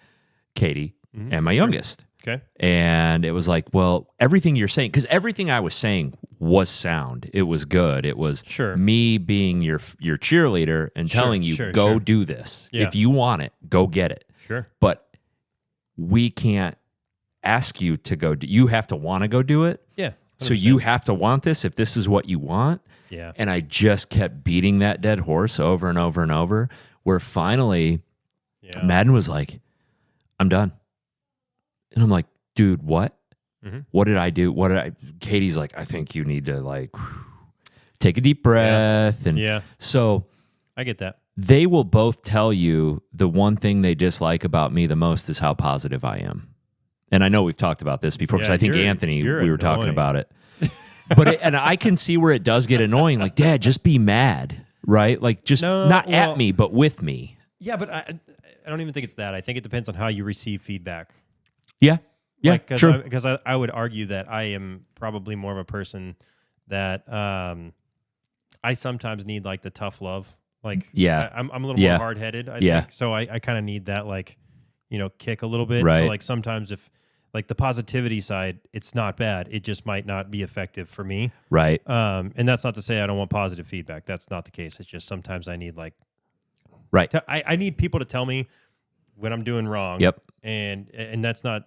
Speaker 3: Katie and my youngest.
Speaker 2: Okay.
Speaker 3: And it was like, well, everything you're saying, because everything I was saying was sound. It was good. It was me being your cheerleader and telling you, go do this. Yeah. If you want it, go get it.
Speaker 2: Sure.
Speaker 3: But we can't ask you to go do. You have to want to go do it.
Speaker 2: Yeah. 100%.
Speaker 3: So you have to want this if this is what you want.
Speaker 2: Yeah.
Speaker 3: And I just kept beating that dead horse over and over and over, where finally Madden was like, I'm done. And I'm like, dude, what? Mm-hmm. What did I do? Katie's like, I think you need to like take a deep breath. And so
Speaker 2: I get that.
Speaker 3: They will both tell you the one thing they dislike about me the most is how positive I am. And I know we've talked about this before because I think Anthony, we were talking about it. And I can see where it does get annoying. Like, Dad, just be mad, right? Like, just not at me, but with me.
Speaker 2: Yeah, but I don't even think it's that. I think it depends on how you receive feedback.
Speaker 3: Yeah. Yeah,
Speaker 2: true. Because I would argue that I am probably more of a person that I sometimes need like the tough love. Like, I'm a little more hard-headed, I think. So I kind of need that, like, you know, kick a little bit.
Speaker 3: Right.
Speaker 2: So like sometimes if like the positivity side, it's not bad. It just might not be effective for me.
Speaker 3: Right.
Speaker 2: And that's not to say I don't want positive feedback. That's not the case. It's just sometimes I need like, I need people to tell me when I'm doing wrong.
Speaker 3: Yep.
Speaker 2: And that's not,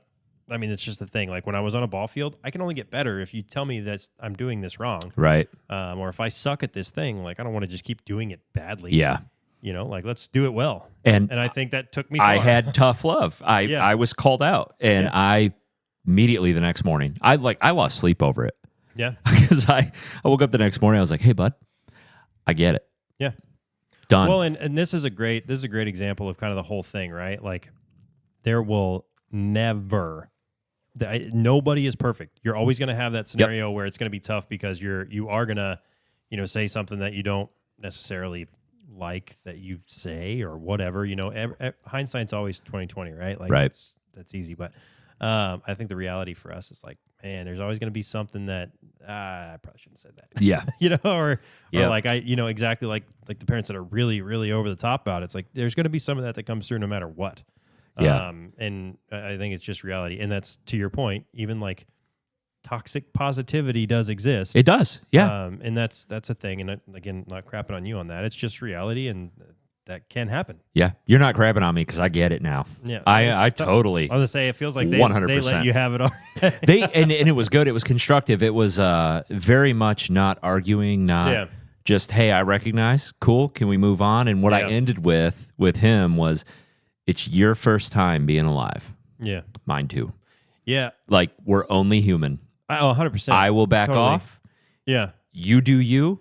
Speaker 2: I mean, it's just the thing. Like when I was on a ball field, I can only get better if you tell me that I'm doing this wrong.
Speaker 3: Right.
Speaker 2: Or if I suck at this thing, like I don't want to just keep doing it badly.
Speaker 3: Yeah.
Speaker 2: You know, like let's do it well.
Speaker 3: And
Speaker 2: I think that took me far.
Speaker 3: I had tough love. I was called out, and I immediately the next morning, I lost sleep over it.
Speaker 2: Yeah.
Speaker 3: Because I woke up the next morning, I was like, hey, bud, I get it.
Speaker 2: Yeah.
Speaker 3: Done.
Speaker 2: Well, and this is a great example of kind of the whole thing, right? Like there will never nobody is perfect. You're always going to have that scenario where it's going to be tough because you are going to, you know, say something that you don't necessarily like that you say or whatever, you know. Hindsight's always 20/20, right? Like that's easy. But I think the reality for us is like, man, there's always going to be something that I probably shouldn't have said that.
Speaker 3: Yeah.
Speaker 2: or like exactly like the parents that are really, really over the top about it. It's like there's going to be some of that comes through no matter what.
Speaker 3: Yeah.
Speaker 2: And I think it's just reality. And that's to your point, even like toxic positivity does exist.
Speaker 3: It does. Yeah.
Speaker 2: And that's a thing. And again, not crapping on you on that. It's just reality, and that can happen.
Speaker 3: Yeah. You're not crapping on me because I get it now.
Speaker 2: Yeah.
Speaker 3: I totally.
Speaker 2: I was gonna say it feels like they
Speaker 3: 100%.
Speaker 2: let you have it all.
Speaker 3: and it was good. It was constructive. It was very much not arguing, not just, hey, I recognize, cool, can we move on? And what I ended with him was, it's your first time being alive.
Speaker 2: Yeah.
Speaker 3: Mine too.
Speaker 2: Yeah.
Speaker 3: Like, we're only human.
Speaker 2: 100%.
Speaker 3: I will back off.
Speaker 2: Yeah.
Speaker 3: You do you.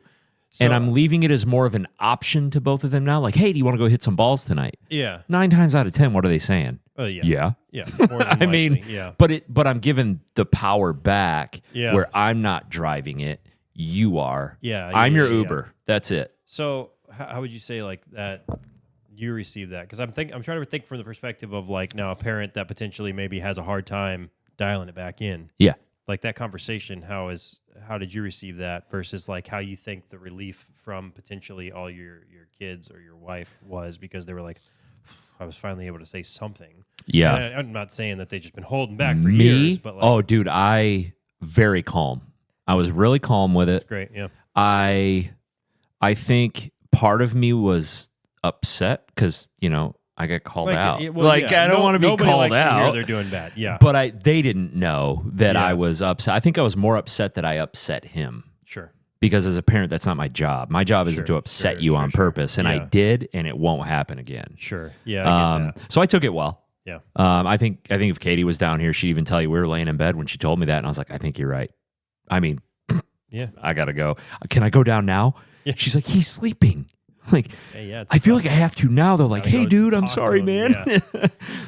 Speaker 2: So,
Speaker 3: and I'm leaving it as more of an option to both of them now. Like, hey, do you want to go hit some balls tonight?
Speaker 2: Yeah.
Speaker 3: 9 times out of 10, what are they saying?
Speaker 2: Yeah.
Speaker 3: Yeah.
Speaker 2: More than
Speaker 3: I mean,
Speaker 2: yeah.
Speaker 3: but I'm giving the power back
Speaker 2: Yeah.
Speaker 3: where I'm not driving it. You are.
Speaker 2: Yeah.
Speaker 3: I'm your Uber. That's it.
Speaker 2: So how would you say like that you receive that? Because I'm trying to think from the perspective of like now a parent that potentially maybe has a hard time dialing it back in.
Speaker 3: Yeah.
Speaker 2: Like that conversation, how did you receive that versus like how you think the relief from potentially all your kids or your wife was because they were like, I was finally able to say something.
Speaker 3: Yeah.
Speaker 2: And I'm not saying that they've just been holding back for years, but like,
Speaker 3: oh, dude, very calm. I was really calm with it.
Speaker 2: that's great. Yeah.
Speaker 3: I think part of me was upset because, I got called out.
Speaker 2: I
Speaker 3: don't want to be called out.
Speaker 2: They're doing bad. Yeah.
Speaker 3: But they didn't know that I was upset. I think I was more upset that I upset him.
Speaker 2: Sure.
Speaker 3: Because as a parent, that's not my job. My job isn't to upset you on purpose. And I did, and it won't happen again.
Speaker 2: Sure. Yeah. I get that.
Speaker 3: So I took it well.
Speaker 2: Yeah.
Speaker 3: I think if Katie was down here, she'd even tell you we were laying in bed when she told me that. And I was like, I think you're right. I mean,
Speaker 2: yeah,
Speaker 3: I got to go. Can I go down now?
Speaker 2: Yeah.
Speaker 3: She's like, he's sleeping. Like,
Speaker 2: hey, yeah,
Speaker 3: I feel like I have to now. They're like, hey, dude, I'm sorry, man.
Speaker 2: Yeah.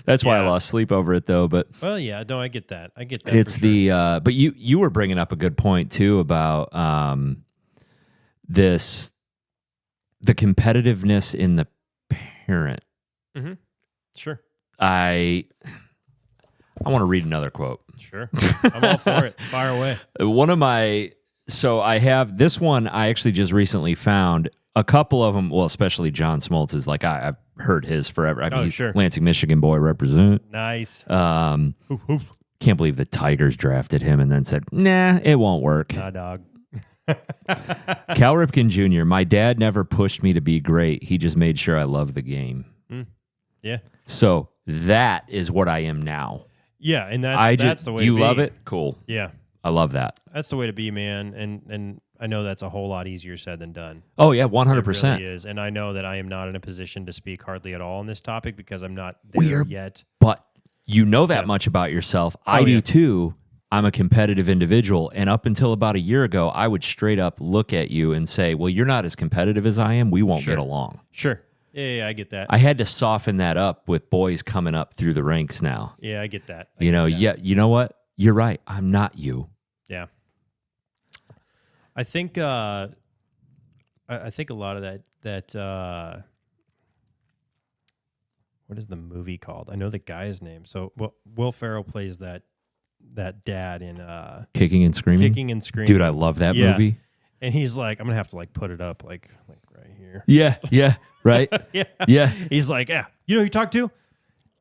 Speaker 3: That's why I lost sleep over it, though. But
Speaker 2: well, yeah, no, I get that.
Speaker 3: It's the but you were bringing up a good point too about the competitiveness in the parent.
Speaker 2: Mm-hmm. Sure.
Speaker 3: I want to read another quote.
Speaker 2: Sure, I'm all for it. Fire away.
Speaker 3: So I have this one. I actually just recently found a couple of them. Well, especially John Smoltz is like I've heard his forever. I mean, he's
Speaker 2: sure.
Speaker 3: Lansing, Michigan boy, represent.
Speaker 2: Nice.
Speaker 3: Can't believe the Tigers drafted him and then said, nah, it won't work.
Speaker 2: Nah, dog.
Speaker 3: Cal Ripken Jr., my dad never pushed me to be great. He just made sure I loved the game.
Speaker 2: Yeah.
Speaker 3: So that is what I am now.
Speaker 2: Yeah, and that's the way
Speaker 3: you
Speaker 2: to be.
Speaker 3: love it? Cool.
Speaker 2: Yeah.
Speaker 3: I love that.
Speaker 2: That's the way to be, man. And I know that's a whole lot easier said than done.
Speaker 3: Oh, yeah, 100%.
Speaker 2: It really is. And I know that I am not in a position to speak hardly at all on this topic because I'm not there yet.
Speaker 3: But you know that much about yourself. I do too. I'm a competitive individual. And up until about a year ago, I would straight up look at you and say, well, you're not as competitive as I am. We won't get along.
Speaker 2: Sure. Yeah, I get that.
Speaker 3: I had to soften that up with boys coming up through the ranks now.
Speaker 2: Yeah, I get that.
Speaker 3: You know what? You're right. I'm not you.
Speaker 2: Yeah. I think I think a lot of that what is the movie called? I know the guy's name. So Will Ferrell plays that dad in
Speaker 3: Kicking and Screaming. Dude, I love that movie.
Speaker 2: And he's like, I'm gonna have to like put it up like right here.
Speaker 3: Yeah, right. Yeah.
Speaker 2: He's like, yeah, you know who you talk to?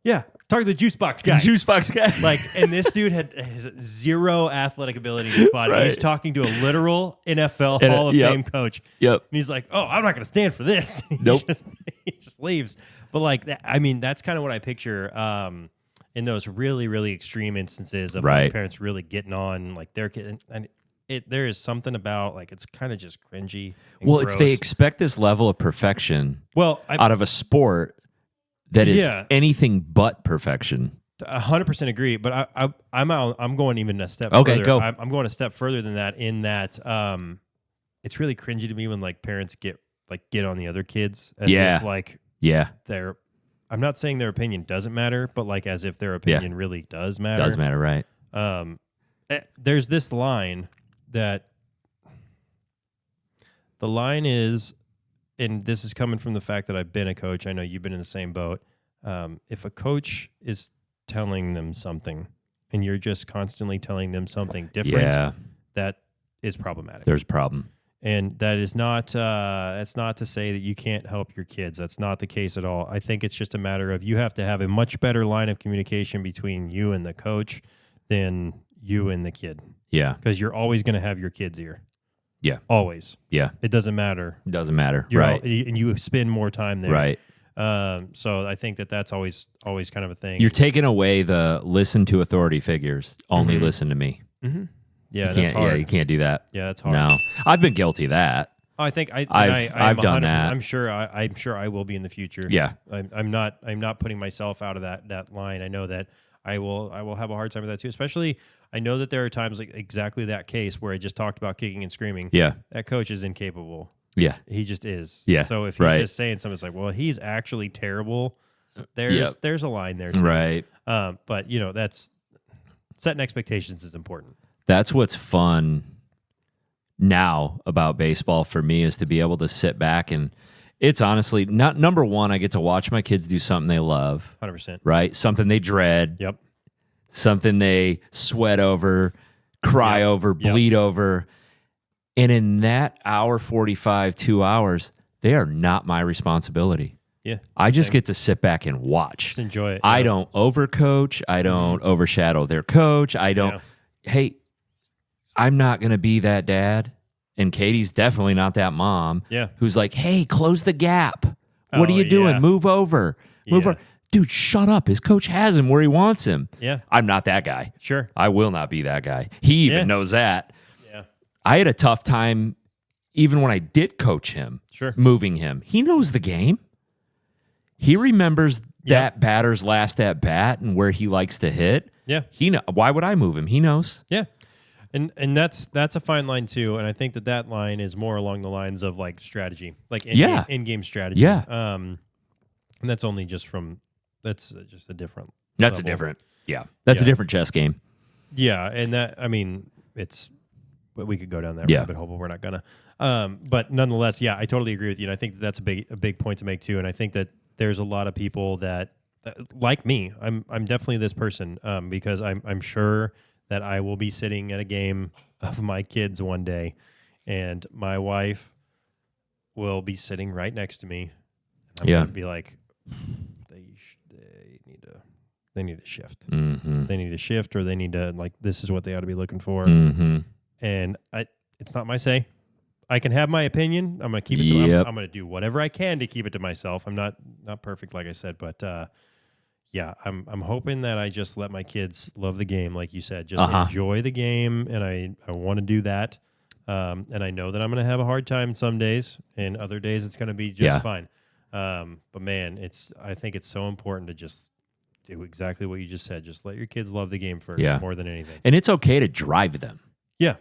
Speaker 2: Yeah, talk to the juice box guy.
Speaker 3: Juice box guy.
Speaker 2: Like, and this dude has zero athletic ability in his body.
Speaker 3: Right.
Speaker 2: He's talking to a literal NFL Hall of Fame coach.
Speaker 3: Yep.
Speaker 2: And he's like, oh, I'm not going to stand for this.
Speaker 3: Nope.
Speaker 2: He just leaves. But like, I mean, that's kind of what I picture in those really, really extreme instances of like, parents really getting on like their kid. And there is something about like, it's kind of just cringy. And gross.
Speaker 3: They expect this level of perfection out of a sport that is anything but perfection.
Speaker 2: 100% agree, but I'm going even a step
Speaker 3: further.
Speaker 2: further.
Speaker 3: Go.
Speaker 2: I'm going a step further than that in that it's really cringy to me when like parents get on the other kids as if like they're I'm not saying their opinion doesn't matter, but like as if their opinion really does matter.
Speaker 3: Does matter, right?
Speaker 2: There's this line that the line is, and this is coming from the fact that I've been a coach. I know you've been in the same boat. If a coach is telling them something and you're just constantly telling them something different, that is problematic.
Speaker 3: There's a problem.
Speaker 2: And that is not, that's not to say that you can't help your kids. That's not the case at all. I think it's just a matter of you have to have a much better line of communication between you and the coach than you and the kid.
Speaker 3: Yeah.
Speaker 2: Because you're always going to have your kid's ear.
Speaker 3: Yeah.
Speaker 2: Always.
Speaker 3: Yeah.
Speaker 2: It doesn't matter.
Speaker 3: It doesn't matter. Right.
Speaker 2: And you spend more time there.
Speaker 3: Right.
Speaker 2: So I think that's always kind of a thing.
Speaker 3: You're taking away the listen to authority figures. Only listen to me.
Speaker 2: Mm-hmm. Yeah,
Speaker 3: that's hard. Yeah, you can't do that.
Speaker 2: Yeah, that's hard.
Speaker 3: No, I've been guilty of that.
Speaker 2: I think
Speaker 3: I've done that.
Speaker 2: I'm sure I will be in the future.
Speaker 3: Yeah.
Speaker 2: I'm not putting myself out of that line. I know that I will have a hard time with that too. Especially, I know that there are times like exactly that case where I just talked about kicking and screaming.
Speaker 3: Yeah.
Speaker 2: That coach is incapable.
Speaker 3: Yeah.
Speaker 2: He just is.
Speaker 3: Yeah.
Speaker 2: So if he's just saying something, it's like, well, he's actually terrible. There's a line there too.
Speaker 3: Right.
Speaker 2: But that's setting expectations is important.
Speaker 3: That's what's fun now about baseball for me, is to be able to sit back and it's honestly not number one. I get to watch my kids do something they love.
Speaker 2: 100%.
Speaker 3: Right. Something they dread.
Speaker 2: Yep.
Speaker 3: Something they sweat over, cry over, bleed over. And in that hour 45, 2 hours, they are not my responsibility.
Speaker 2: Yeah.
Speaker 3: I just get to sit back and watch.
Speaker 2: Just enjoy it.
Speaker 3: I don't overcoach. I don't overshadow their coach. I don't. Hey, I'm not going to be that dad. And Katie's definitely not that mom.
Speaker 2: Yeah.
Speaker 3: Who's like, hey, close the gap. What are you doing?
Speaker 2: Yeah.
Speaker 3: Move over. Move over. Dude, shut up. His coach has him where he wants him.
Speaker 2: Yeah.
Speaker 3: I'm not that guy.
Speaker 2: Sure.
Speaker 3: I will not be that guy. He even knows that.
Speaker 2: Yeah.
Speaker 3: I had a tough time even when I did coach him.
Speaker 2: Sure.
Speaker 3: Moving him. He knows the game. He remembers that batter's last at bat and where he likes to hit.
Speaker 2: Yeah.
Speaker 3: Why would I move him? He knows.
Speaker 2: Yeah. And that's a fine line too, and I think that line is more along the lines of like strategy, like in-game strategy.
Speaker 3: Yeah.
Speaker 2: And that's only just that's just a different.
Speaker 3: That's
Speaker 2: level.
Speaker 3: a different. Yeah. That's a different chess game.
Speaker 2: Yeah, and we could go down that rabbit hole, but we're not gonna. But nonetheless, I totally agree with you, and I think that's a big point to make too. And I think that there's a lot of people that like me. I'm definitely this person because I'm sure that I will be sitting at a game of my kids one day, and my wife will be sitting right next to me. And I'm gonna be like, they need to shift.
Speaker 3: Mm-hmm.
Speaker 2: They need to shift, or they need to this is what they ought to be looking for.
Speaker 3: Mm-hmm.
Speaker 2: And it's not my say. I can have my opinion. I'm gonna keep it. I'm gonna do whatever I can to keep it to myself. I'm not perfect, like I said, but. I'm hoping that I just let my kids love the game, like you said. Just enjoy the game, and I want to do that. And I know that I'm going to have a hard time some days, and other days it's going to be just fine. But man, I think it's so important to just do exactly what you just said. Just let your kids love the game first, more than anything.
Speaker 3: And it's okay to drive them. Yeah.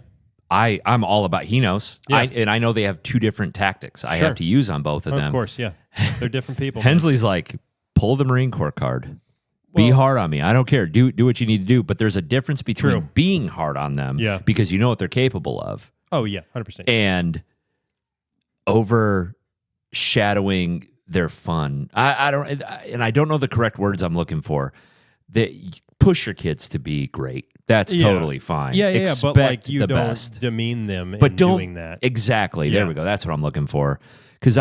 Speaker 3: I'm all about, he knows. Yeah. I know they have two different tactics I have to use on both of them.
Speaker 2: Of course, yeah. They're different people.
Speaker 3: Hensley's like, pull the Marine Corps card. Be hard on me. I don't care. Do what you need to do. But there's a difference between being hard on them because you know what they're capable of.
Speaker 2: Oh, yeah, 100%.
Speaker 3: And overshadowing their fun. I don't know the correct words I'm looking for. Push your kids to be great. That's totally fine.
Speaker 2: Yeah. But you don't
Speaker 3: best.
Speaker 2: Demean them
Speaker 3: but
Speaker 2: in
Speaker 3: don't,
Speaker 2: doing that.
Speaker 3: Exactly. There we go. That's what I'm looking for. Because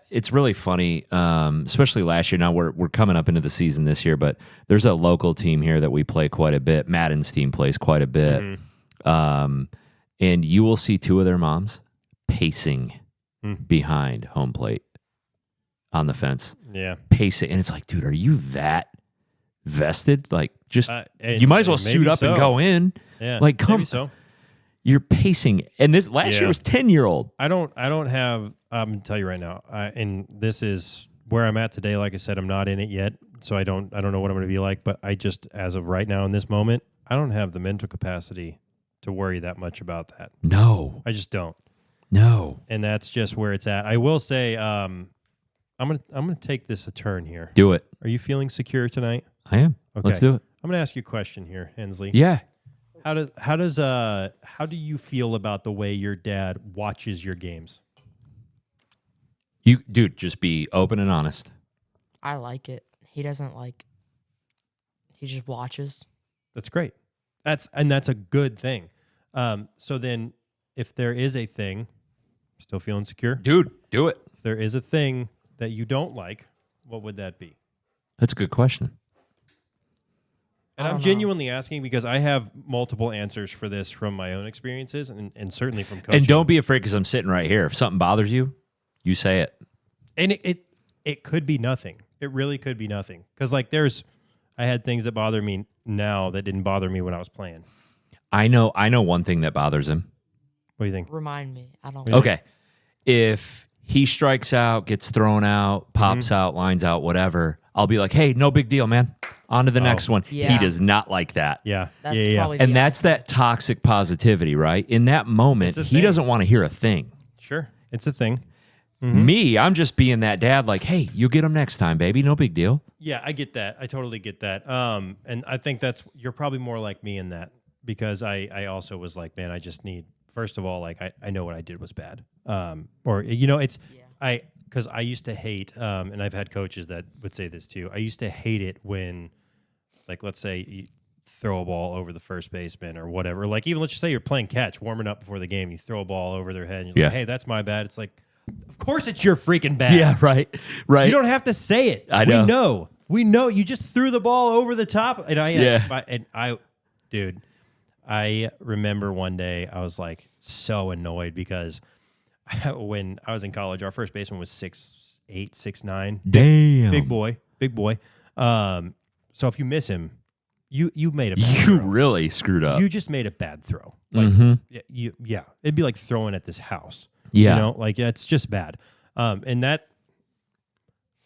Speaker 3: it's really funny, especially last year. Now we're coming up into the season this year, but there's a local team here that we play quite a bit. Madden's team plays quite a bit, and you will see two of their moms pacing behind home plate on the fence. Yeah, pacing, and it's like, dude, are you that vested? Like, just you might as well suit up and go in. Yeah, like, come. Maybe so. You're pacing, and this last year was 10-year-old.
Speaker 2: I don't have. I'm gonna tell you right now, and this is where I'm at today. Like I said, I'm not in it yet, so I don't know what I'm gonna be like. But I just, as of right now in this moment, I don't have the mental capacity to worry that much about that.
Speaker 3: No,
Speaker 2: I just don't.
Speaker 3: No,
Speaker 2: and that's just where it's at. I will say, I'm gonna take this a turn here.
Speaker 3: Do it.
Speaker 2: Are you feeling secure tonight?
Speaker 3: I am. Okay. Let's do it.
Speaker 2: I'm gonna ask you a question here, Hensley.
Speaker 3: Yeah.
Speaker 2: How do you feel about the way your dad watches your games?
Speaker 3: Dude, just be open and honest.
Speaker 4: I like it. He doesn't he just watches.
Speaker 2: That's great. That's a good thing. So then, if there is a thing, still feel insecure,
Speaker 3: Dude, do it.
Speaker 2: if there is a thing that you don't like, what would that be?
Speaker 3: That's a good question.
Speaker 2: And I'm genuinely asking because I have multiple answers for this from my own experiences and certainly from coaching.
Speaker 3: And don't be afraid because I'm sitting right here. If something bothers you, you say it.
Speaker 2: And it could be nothing. It really could be nothing. Because I had things that bother me now that didn't bother me when I was playing.
Speaker 3: I know one thing that bothers him.
Speaker 2: What do you think?
Speaker 4: Remind me. I don't.
Speaker 3: Okay. If he strikes out, gets thrown out, pops
Speaker 2: Mm-hmm.
Speaker 3: out, lines out, whatever, I'll be like, hey, no big deal, man. On to the next one.
Speaker 4: Yeah.
Speaker 3: He does not like that.
Speaker 2: Yeah.
Speaker 4: That's
Speaker 2: yeah.
Speaker 4: probably.
Speaker 3: And
Speaker 4: the
Speaker 3: that's that toxic positivity, right? In that moment,
Speaker 2: It's a
Speaker 3: he
Speaker 2: thing.
Speaker 3: doesn't want to hear a thing.
Speaker 2: Sure. It's a thing.
Speaker 3: Me, I'm just being that dad, like, hey, you'll get him next time, baby. No big deal.
Speaker 2: Yeah, I get that. I totally get that. And I think you're probably more like me in that because I also was like, man, I just need, first of all, like I know what I did was bad. Because I used to hate, and I've had coaches that would say this too. I used to hate it when, like, let's say you throw a ball over the first baseman or whatever. Like, even let's just say you're playing catch, warming up before the game, you throw a ball over their head and you're like, hey, that's my bad. It's like, of course it's your freaking bad.
Speaker 3: Yeah, right.
Speaker 2: You don't have to say it.
Speaker 3: I know.
Speaker 2: We know. We know. You just threw the ball over the top. And I remember one day I was like so annoyed because when I was in college, our first baseman was 6'8", 6'9".
Speaker 3: Damn.
Speaker 2: Big boy. So if you miss him, you made a bad
Speaker 3: You
Speaker 2: throw.
Speaker 3: really screwed up.
Speaker 2: You just made a bad throw. Like, yeah. It'd be like throwing at this house.
Speaker 3: Yeah.
Speaker 2: You know, like it's just bad. And that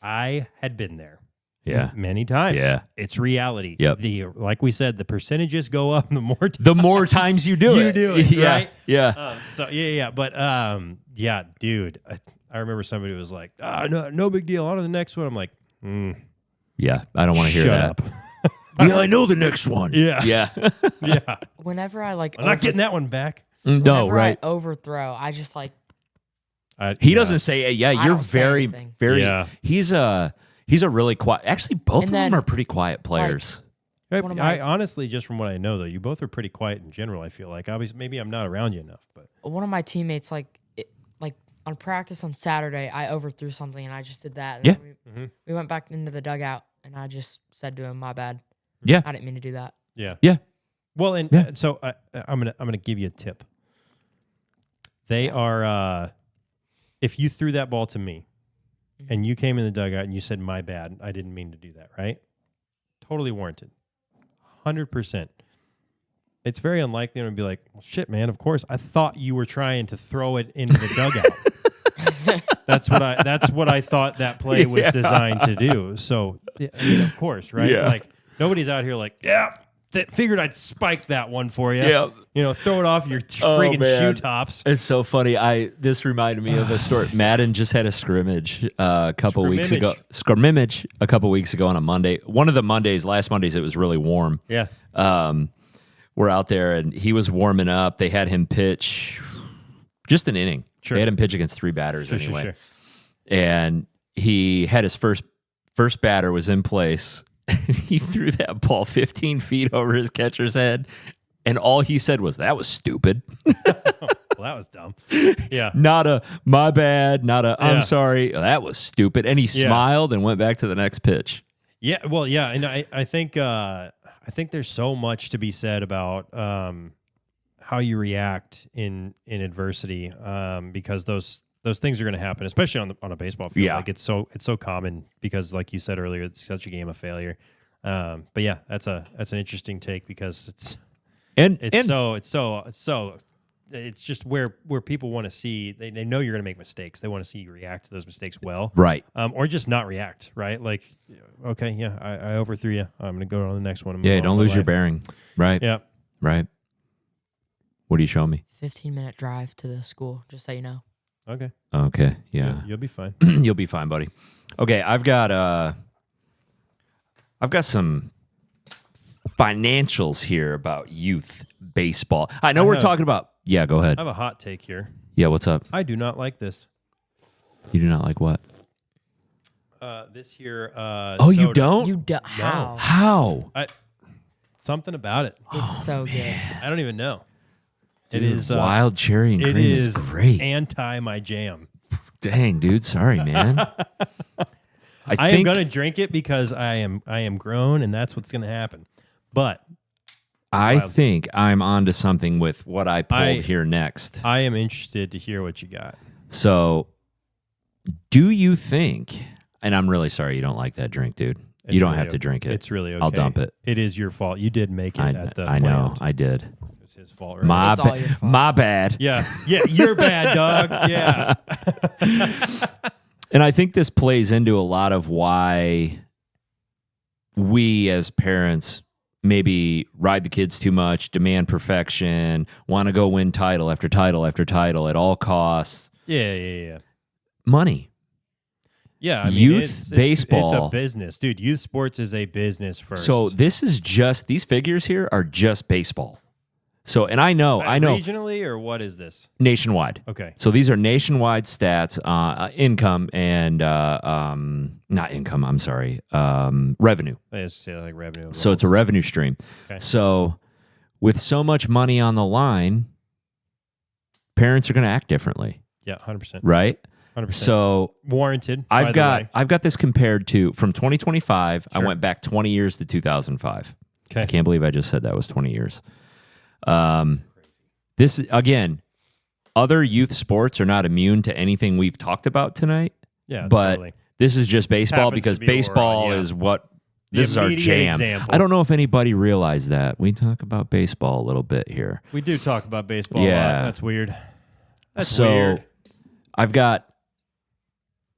Speaker 2: I had been there.
Speaker 3: Yeah.
Speaker 2: Many times.
Speaker 3: Yeah.
Speaker 2: It's reality.
Speaker 3: Yep.
Speaker 2: Like we said, the percentages go up
Speaker 3: The more times you do it. Yeah.
Speaker 2: right?
Speaker 3: Yeah.
Speaker 2: But yeah, dude, I remember somebody was like, no big deal. On to the next one. I'm like,
Speaker 3: Yeah. I don't want to hear
Speaker 2: shut
Speaker 3: that.
Speaker 2: up.
Speaker 3: Yeah, I know the next one.
Speaker 2: Yeah.
Speaker 3: Yeah.
Speaker 2: Yeah.
Speaker 4: Whenever I like,
Speaker 2: I'm not getting that one back.
Speaker 3: No,
Speaker 4: whenever
Speaker 3: right.
Speaker 4: I overthrow, I just like.
Speaker 3: He doesn't say, yeah, you're
Speaker 4: don't say
Speaker 3: very,
Speaker 4: anything.
Speaker 3: very,
Speaker 2: Yeah.
Speaker 3: he's a really quiet, actually, both
Speaker 4: And
Speaker 3: of them
Speaker 4: then,
Speaker 3: are pretty quiet players.
Speaker 4: One of my-
Speaker 2: I honestly, just from what I know, though, you both are pretty quiet in general. I feel like obviously maybe I'm not around you enough, but
Speaker 4: One of my teammates, like on practice on Saturday, I overthrew something and I just did that. And
Speaker 3: Yeah.
Speaker 4: then we went back into the dugout and I just said to him, "My bad.
Speaker 3: Yeah.
Speaker 4: I didn't mean to do that."
Speaker 2: yeah.
Speaker 3: Yeah.
Speaker 2: Well, and
Speaker 3: Yeah.
Speaker 2: so I'm gonna give you a tip. They are if you threw that ball to me, and you came in the dugout and you said, "My bad, I didn't mean to do that," right? Totally warranted, 100%. It's very unlikely I'm gonna be like, "Well, shit, man. Of course, I thought you were trying to throw it into the dugout." That's what I thought that play was designed to do. So, I mean, of course, right?
Speaker 3: Yeah.
Speaker 2: Like nobody's out here like, figured I'd spike that one for you.
Speaker 3: Yeah.
Speaker 2: You know, throw it off your freaking
Speaker 3: man.
Speaker 2: shoe tops.
Speaker 3: It's so funny. This reminded me of a story. Madden just had a scrimmage a couple weeks ago. Scrimmage a couple weeks ago on a Monday. One of the last Mondays, it was really warm.
Speaker 2: Yeah.
Speaker 3: We're out there and he was warming up. They had him pitch just an inning.
Speaker 2: Sure.
Speaker 3: They had him pitch against three batters anyway.
Speaker 2: Sure.
Speaker 3: And he had his first batter was in place. He threw that ball 15 feet over his catcher's head. And all he said was, "That was stupid."
Speaker 2: Well, that was dumb. Yeah.
Speaker 3: Not a "my bad," not a "I'm
Speaker 2: Yeah.
Speaker 3: sorry." That was stupid. And he smiled and went back to the next pitch.
Speaker 2: Yeah. Well, yeah. And I think there's so much to be said about how you react in adversity because those things are going to happen, especially on a baseball field.
Speaker 3: Yeah.
Speaker 2: Like it's so common because, like you said earlier, it's such a game of failure. But yeah, that's an interesting take because it's just where people want to see they know you're going to make mistakes. They want to see you react to those mistakes well,
Speaker 3: Right.
Speaker 2: or just not react, right? Like, okay, yeah, I overthrew you. I'm going to go on the next one. and
Speaker 3: Yeah,
Speaker 2: move on
Speaker 3: don't
Speaker 2: with
Speaker 3: lose your
Speaker 2: life.
Speaker 3: bearing. Right.
Speaker 2: Yeah.
Speaker 3: Right. What are you showing me?
Speaker 4: 15-minute drive to the school, just so you know.
Speaker 2: Okay.
Speaker 3: Okay. Yeah.
Speaker 2: You'll be fine.
Speaker 3: You'll be fine, buddy. Okay, I've got some financials here about youth baseball. I know we're talking about. Yeah, go ahead.
Speaker 2: I have a hot take here.
Speaker 3: Yeah, what's up?
Speaker 2: I do not like this.
Speaker 3: You do not like what?
Speaker 2: This here.
Speaker 3: Oh, you
Speaker 2: soda.
Speaker 3: don't?
Speaker 4: You how?
Speaker 3: How?
Speaker 2: Something about it.
Speaker 4: It's so good.
Speaker 2: I don't even know.
Speaker 3: Dude,
Speaker 2: it is
Speaker 3: wild cherry and
Speaker 2: it
Speaker 3: cream
Speaker 2: is
Speaker 3: great.
Speaker 2: Anti my jam.
Speaker 3: Dang, dude. Sorry, man.
Speaker 2: I am gonna drink it because I am grown, and that's what's gonna happen. But
Speaker 3: I think I'm onto something with what I pulled here next.
Speaker 2: I am interested to hear what you got.
Speaker 3: So, do you think? And I'm really sorry you don't like that drink, dude. You don't have to drink it.
Speaker 2: It's really okay.
Speaker 3: I'll dump it.
Speaker 2: It is your fault. You did make it at the
Speaker 3: I know. I did.
Speaker 2: It was his fault, right?
Speaker 4: It's all your fault.
Speaker 3: My bad.
Speaker 2: Yeah. You're bad, dog. Yeah.
Speaker 3: And I think this plays into a lot of why we as parents maybe ride the kids too much, demand perfection, want to go win title after title after title at all costs.
Speaker 2: Yeah.
Speaker 3: Money.
Speaker 2: Yeah, I mean,
Speaker 3: youth baseball.
Speaker 2: It's a business, dude. Youth sports is a business first.
Speaker 3: So this is just these figures here are just baseball. So, and I know
Speaker 2: regionally, or what is this?
Speaker 3: Nationwide.
Speaker 2: Okay.
Speaker 3: So these are nationwide stats, income and not income. I'm sorry, revenue.
Speaker 2: I just say like revenue.
Speaker 3: So it's a revenue stream.
Speaker 2: Okay.
Speaker 3: So with so much money on the line, parents are going to act differently.
Speaker 2: Yeah, 100%.
Speaker 3: Right.
Speaker 2: 100%.
Speaker 3: So
Speaker 2: warranted.
Speaker 3: I've got this compared to from 2025. Sure. I went back 20 years to 2005.
Speaker 2: Okay.
Speaker 3: I can't believe I just said that was 20 years. This again, other youth sports are not immune to anything we've talked about tonight.
Speaker 2: Yeah,
Speaker 3: but
Speaker 2: totally.
Speaker 3: This is just baseball because baseball is what this is our jam.
Speaker 2: Example.
Speaker 3: I don't know if anybody realized that we talk about baseball a little bit here.
Speaker 2: We do talk about baseball. A lot. That's weird. That's weird.
Speaker 3: I've got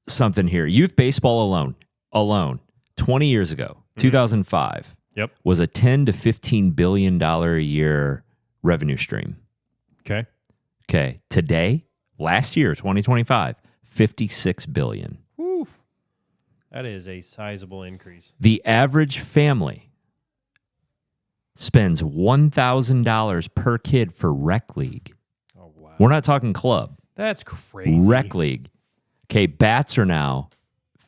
Speaker 3: something here. Youth baseball alone, 20 years ago, 2005, was a $10 to $15 billion a year revenue stream. Okay. Today, last year, 2025, $56 billion.
Speaker 2: Woo. That is a sizable increase.
Speaker 3: The average family spends $1,000 per kid for rec league.
Speaker 2: Oh, wow.
Speaker 3: We're not talking club.
Speaker 2: That's crazy.
Speaker 3: Rec league. Okay, bats are now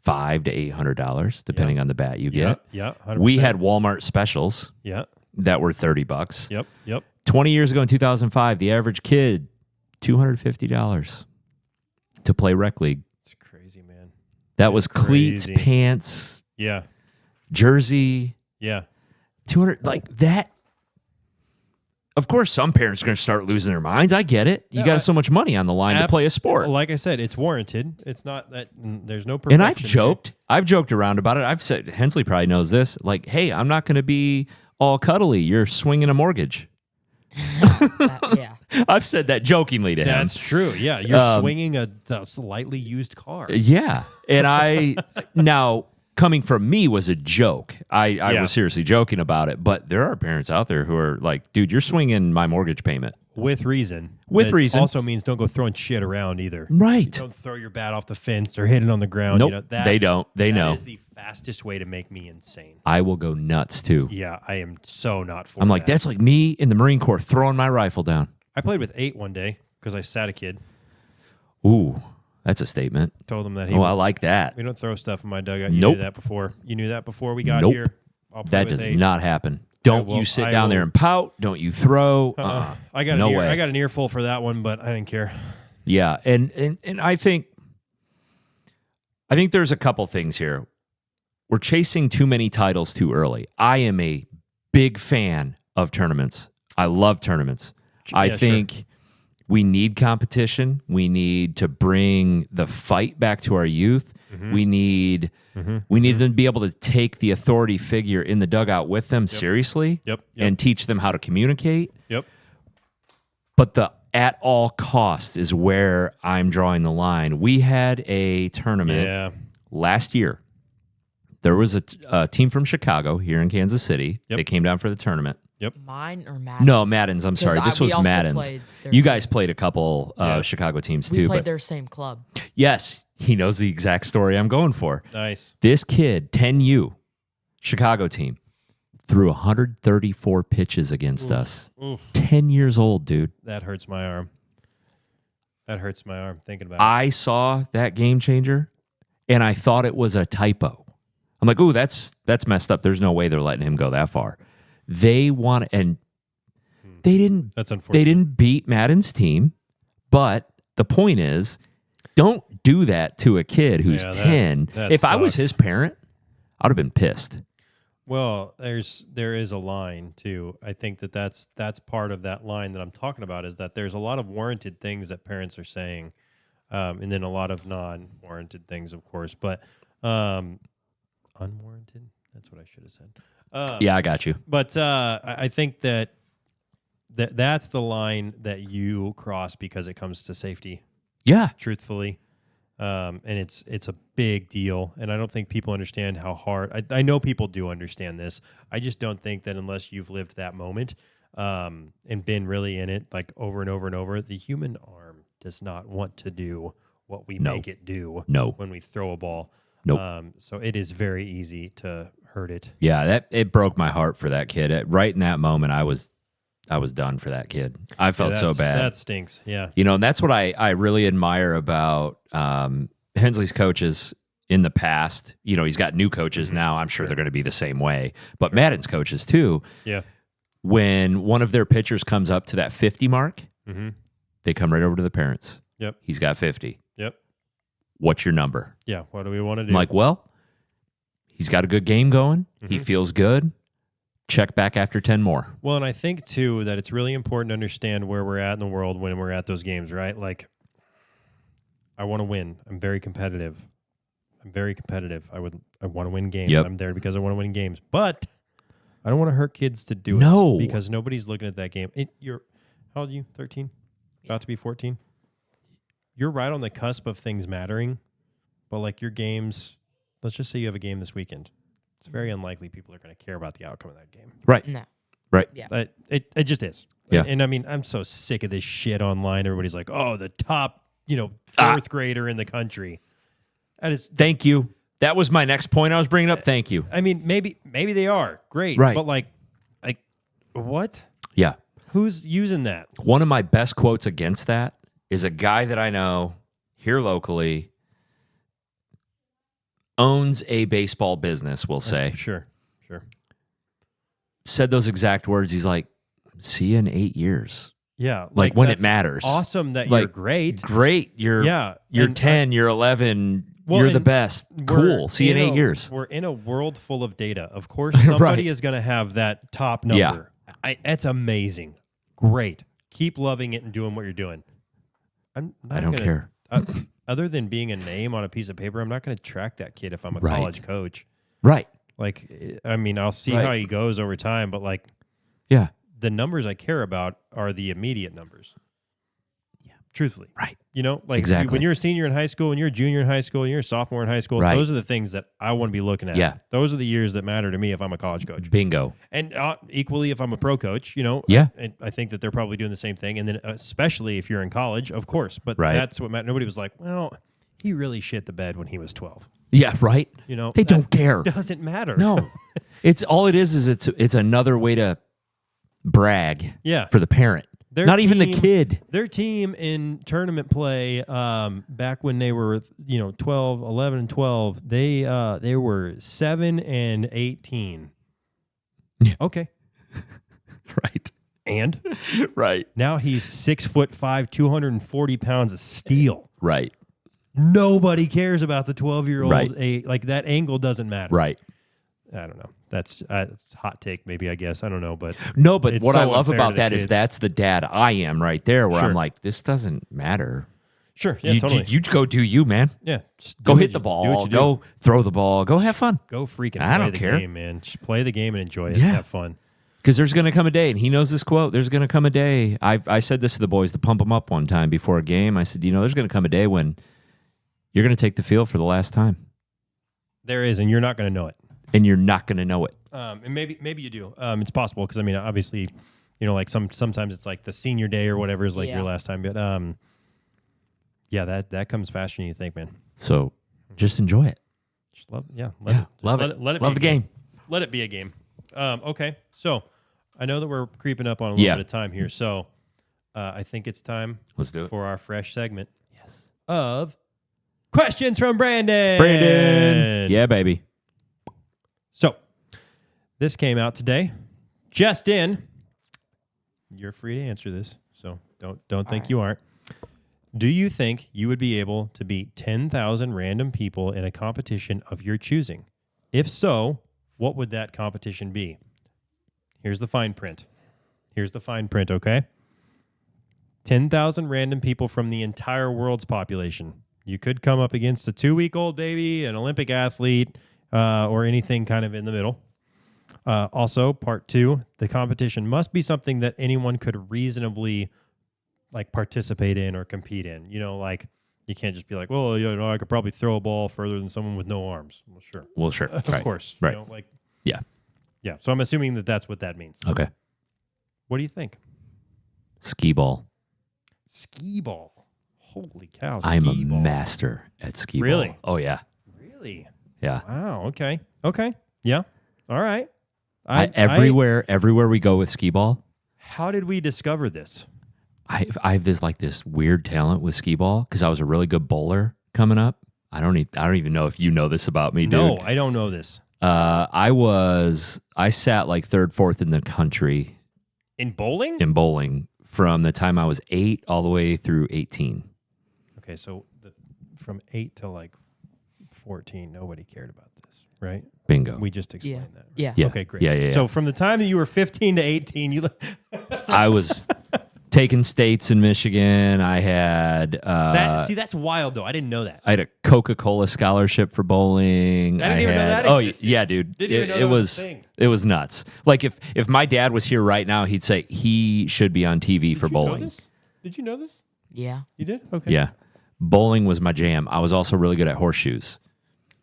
Speaker 3: $500 to $800, depending on the bat you get.
Speaker 2: Yeah, 100%.
Speaker 3: We had Walmart specials.
Speaker 2: Yeah.
Speaker 3: That were $30.
Speaker 2: Yep.
Speaker 3: 20 years ago in 2005, the average kid, $250 to play rec league.
Speaker 2: It's crazy, man.
Speaker 3: That was cleats, pants, jersey.
Speaker 2: Yeah.
Speaker 3: 200 like that. Of course, some parents are going to start losing their minds. I get it. You got so much money on the line to play a sport.
Speaker 2: Like I said, it's warranted. It's not that there's no perfection.
Speaker 3: And I've joked around about it. I've said, Hensley probably knows this. Like, hey, I'm not going to be all cuddly. You're swinging a mortgage.
Speaker 4: Yeah.
Speaker 3: I've said that jokingly to him.
Speaker 2: That's true. Yeah, you're swinging a slightly used car.
Speaker 3: Yeah, and now coming from me was a joke. I was seriously joking about it, but there are parents out there who are like, dude, you're swinging my mortgage payment.
Speaker 2: With reason.
Speaker 3: With reason.
Speaker 2: Also means don't go throwing shit around either.
Speaker 3: Right.
Speaker 2: Don't throw your bat off the fence or hit it on the ground.
Speaker 3: Nope, they don't. They know.
Speaker 2: That is the fastest way to make me insane.
Speaker 3: I will go nuts too.
Speaker 2: Yeah, I am so not for
Speaker 3: I'm like, that's like me in the Marine Corps throwing my rifle down.
Speaker 2: I played with 8 one day because I sat a kid.
Speaker 3: Ooh, that's a statement.
Speaker 2: Told him that
Speaker 3: I like that.
Speaker 2: We don't throw stuff in my dugout. You
Speaker 3: Nope.
Speaker 2: knew that before. You knew that before we got
Speaker 3: Nope.
Speaker 2: here. I'll play
Speaker 3: That
Speaker 2: with
Speaker 3: does
Speaker 2: 8.
Speaker 3: not happen. Don't you sit down there and pout. Don't you throw.
Speaker 2: I got
Speaker 3: no way.
Speaker 2: I got an earful for that one, but I didn't care.
Speaker 3: Yeah, and I think there's a couple things here. We're chasing too many titles too early. I am a big fan of tournaments. I love tournaments. I think we need competition. We need to bring the fight back to our youth. Mm-hmm. We need them to be able to take the authority figure in the dugout with them seriously and teach them how to communicate.
Speaker 2: Yep.
Speaker 3: But the at all costs is where I'm drawing the line. We had a tournament last year. There was a team from Chicago here in Kansas City. They came down for the tournament.
Speaker 2: Yep.
Speaker 4: Mine or Madden's?
Speaker 3: No, Madden's. I'm sorry. This was Madden's. You guys played a couple Chicago teams too.
Speaker 4: We played their same club.
Speaker 3: Yes. He knows the exact story I'm going for.
Speaker 2: Nice.
Speaker 3: This kid, 10U, Chicago team, threw 134 pitches against us. Oof. 10 years old, dude.
Speaker 2: That hurts my arm. Thinking about it.
Speaker 3: I saw that game changer, and I thought it was a typo. I'm like, ooh, that's messed up. There's no way they're letting him go that far. they want, and they didn't.
Speaker 2: That's unfortunate.
Speaker 3: They didn't beat Madden's team, but the point is, don't do that to a kid who's 10.
Speaker 2: That
Speaker 3: if I was
Speaker 2: sucks.
Speaker 3: his parent, I'd have been pissed.
Speaker 2: Well, there is a line too. I think that's part of that line that I'm talking about is that there's a lot of warranted things that parents are saying, and then a lot of non-warranted things, of course. But unwarranted. That's what I should have said.
Speaker 3: Yeah, I got you.
Speaker 2: But I think that's the line that you cross because it comes to safety.
Speaker 3: Yeah.
Speaker 2: Truthfully. And it's a big deal. And I don't think people understand how hard. I know people do understand this. I just don't think that unless you've lived that moment and been really in it like over and over and over, the human arm does not want to do what we make it do when we throw a ball.
Speaker 3: Nope.
Speaker 2: So it is very easy to hurt it.
Speaker 3: Yeah, it broke my heart for that kid. Right in that moment, I was done for that kid. I felt so bad.
Speaker 2: That stinks. Yeah.
Speaker 3: You know, and that's what I really admire about Hensley's coaches in the past. You know, he's got new coaches now. I'm sure they're going to be the same way. But Madden's coaches too.
Speaker 2: Yeah.
Speaker 3: When one of their pitchers comes up to that 50 mark, they come right over to the parents.
Speaker 2: Yep.
Speaker 3: He's got 50.
Speaker 2: Yep.
Speaker 3: What's your number?
Speaker 2: Yeah. What do we want to do?
Speaker 3: I'm like, well, he's got a good game going. He feels good. Check back after 10 more.
Speaker 2: Well, and I think, too, that it's really important to understand where we're at in the world when we're at those games, right? Like, I want to win. I'm very competitive. I want to win games.
Speaker 3: Yep.
Speaker 2: I'm there because I want to win games. But I don't want to hurt kids to do
Speaker 3: No.
Speaker 2: it because nobody's looking at that game. How old are you? 13? About to be 14? You're right on the cusp of things mattering. But, like, your games, let's just say you have a game this weekend. It's very unlikely people are going to care about the outcome of that game.
Speaker 3: Right.
Speaker 4: No.
Speaker 3: Right.
Speaker 4: Yeah.
Speaker 2: It just is.
Speaker 3: Yeah.
Speaker 2: And I mean, I'm so sick of this shit online. Everybody's like, oh, the top, fourth grader in the country. That is,
Speaker 3: Thank you. That was my next point I was bringing up. Thank you.
Speaker 2: I mean, maybe they are. Great.
Speaker 3: Right.
Speaker 2: But like what?
Speaker 3: Yeah.
Speaker 2: Who's using that?
Speaker 3: One of my best quotes against that is a guy that I know here locally owns a baseball business, we'll say.
Speaker 2: Sure.
Speaker 3: Said those exact words. He's like, see you in 8 years.
Speaker 2: Yeah.
Speaker 3: Like when it
Speaker 2: that's
Speaker 3: matters.
Speaker 2: Awesome that
Speaker 3: Like,
Speaker 2: you're great.
Speaker 3: Great. You're
Speaker 2: and
Speaker 3: 10, you're 11,
Speaker 2: Well,
Speaker 3: you're the
Speaker 2: and
Speaker 3: best. Cool. See you in 8 years.
Speaker 2: We're in a world full of data. Of course, somebody is going to have that top number.
Speaker 3: Yeah.
Speaker 2: That's amazing. Great. Keep loving it and doing what you're doing.
Speaker 3: I don't care.
Speaker 2: Other than being a name on a piece of paper, I'm not going to track that kid if I'm a college coach.
Speaker 3: Right.
Speaker 2: Like, I mean, I'll see how he goes over time, but like,
Speaker 3: yeah,
Speaker 2: the numbers I care about are the immediate numbers. Yeah. Truthfully.
Speaker 3: Right.
Speaker 2: Like
Speaker 3: Exactly.
Speaker 2: when you're a senior in high school, when you're a junior in high school, and you're a sophomore in high school,
Speaker 3: Right.
Speaker 2: those are the things that I want to be looking at.
Speaker 3: Yeah.
Speaker 2: Those are the years that matter to me if I'm a college coach.
Speaker 3: Bingo.
Speaker 2: And equally, if I'm a pro coach,
Speaker 3: Yeah.
Speaker 2: I think that they're probably doing the same thing. And then especially if you're in college, of course. But
Speaker 3: Right.
Speaker 2: that's what mattered. Nobody was like, well, he really shit the bed when he was 12.
Speaker 3: Yeah, right. They don't care.
Speaker 2: Doesn't matter.
Speaker 3: No. It's all it is it's another way to brag for the parent. Not even the kid.
Speaker 2: Their team in tournament play back when they were 11 and 12, they were 7 and 18.
Speaker 3: Yeah.
Speaker 2: Okay.
Speaker 3: Right.
Speaker 2: And
Speaker 3: Right.
Speaker 2: now he's 6'5", 240 pounds of steel.
Speaker 3: Right.
Speaker 2: Nobody cares about the 12-year-old.
Speaker 3: Right.
Speaker 2: Like that angle doesn't matter.
Speaker 3: Right.
Speaker 2: I don't know. That's a hot take, maybe, I guess. I don't know. But
Speaker 3: No, but
Speaker 2: it's
Speaker 3: what
Speaker 2: so
Speaker 3: I love
Speaker 2: unfair
Speaker 3: about
Speaker 2: to the
Speaker 3: that is
Speaker 2: kids.
Speaker 3: that's the dad I am right there where
Speaker 2: Sure.
Speaker 3: I'm like, this doesn't matter.
Speaker 2: Sure. Yeah, totally.
Speaker 3: You go do you, man.
Speaker 2: Yeah. Just
Speaker 3: Go
Speaker 2: do
Speaker 3: hit
Speaker 2: what
Speaker 3: the
Speaker 2: you- do
Speaker 3: ball.
Speaker 2: what you do.
Speaker 3: Go throw the ball. Go have fun.
Speaker 2: Go freaking
Speaker 3: I
Speaker 2: play
Speaker 3: don't
Speaker 2: the
Speaker 3: care.
Speaker 2: game, man. Just play the game and enjoy it.
Speaker 3: Yeah.
Speaker 2: Have fun.
Speaker 3: Because there's going to come a day, and he knows this quote, there's going to come a day. I said this to the boys to pump them up one time before a game. I said, there's going to come a day when you're going to take the field for the last time.
Speaker 2: There is, and you're not going to know it.
Speaker 3: And you're not going to know it.
Speaker 2: And maybe you do. It's possible because, I mean, obviously, like sometimes it's like the senior day or whatever is like your last time. But, that comes faster than you think, man.
Speaker 3: So just enjoy it.
Speaker 2: Just love it.
Speaker 3: Love it.
Speaker 2: Let it
Speaker 3: Love
Speaker 2: be
Speaker 3: the game.
Speaker 2: Let it be a game. Okay, so I know that we're creeping up on a little bit of time here, so I think it's time
Speaker 3: Let's do it.
Speaker 2: for our fresh segment of questions from Brandon.
Speaker 3: Brandon. Yeah, baby.
Speaker 2: So this came out today. Just in. You're free to answer this, so don't think you aren't. Do you think you would be able to beat 10,000 random people in a competition of your choosing? If so, what would that competition be? Here's the fine print. Okay? 10,000 random people from the entire world's population. You could come up against a 2-week-old baby, an Olympic athlete, or anything kind of in the middle. Also, part 2, the competition must be something that anyone could reasonably participate in or compete in. Like you can't just be like, well, I could probably throw a ball further than someone with no arms. Well, sure. Of course.
Speaker 3: Right.
Speaker 2: Yeah. So I'm assuming that that's what that means.
Speaker 3: Okay.
Speaker 2: What do you think?
Speaker 3: Skee ball.
Speaker 2: Skee ball. Holy cow.
Speaker 3: I'm a master at skee ball.
Speaker 2: Really?
Speaker 3: Oh, yeah.
Speaker 2: Really?
Speaker 3: Yeah.
Speaker 2: Wow. Okay. Yeah. All right.
Speaker 3: Everywhere we go with skee ball.
Speaker 2: How did we discover this?
Speaker 3: I have this weird talent with skee ball because I was a really good bowler coming up. I don't even know if you know this about me, dude.
Speaker 2: No, I don't know this.
Speaker 3: I sat like 3rd, 4th in the country
Speaker 2: in bowling.
Speaker 3: From the time I was 8 all the way through 18.
Speaker 2: Okay, so from 8 to 14, nobody cared about this, right?
Speaker 3: Bingo.
Speaker 2: We just explained that.
Speaker 4: Yeah.
Speaker 2: Okay, great.
Speaker 3: Yeah.
Speaker 2: So from the time that you were 15 to 18,
Speaker 3: I was taking states in Michigan. I had
Speaker 2: that's wild though. I didn't know that.
Speaker 3: I had a Coca-Cola scholarship for bowling.
Speaker 2: I didn't even know that existed.
Speaker 3: Yeah, dude.
Speaker 2: Didn't even know that was a thing.
Speaker 3: It was nuts. Like if my dad was here right now, he'd say he should be on TV for bowling.
Speaker 2: Did you know this?
Speaker 4: Yeah.
Speaker 2: You did? Okay.
Speaker 3: Yeah. Bowling was my jam. I was also really good at horseshoes.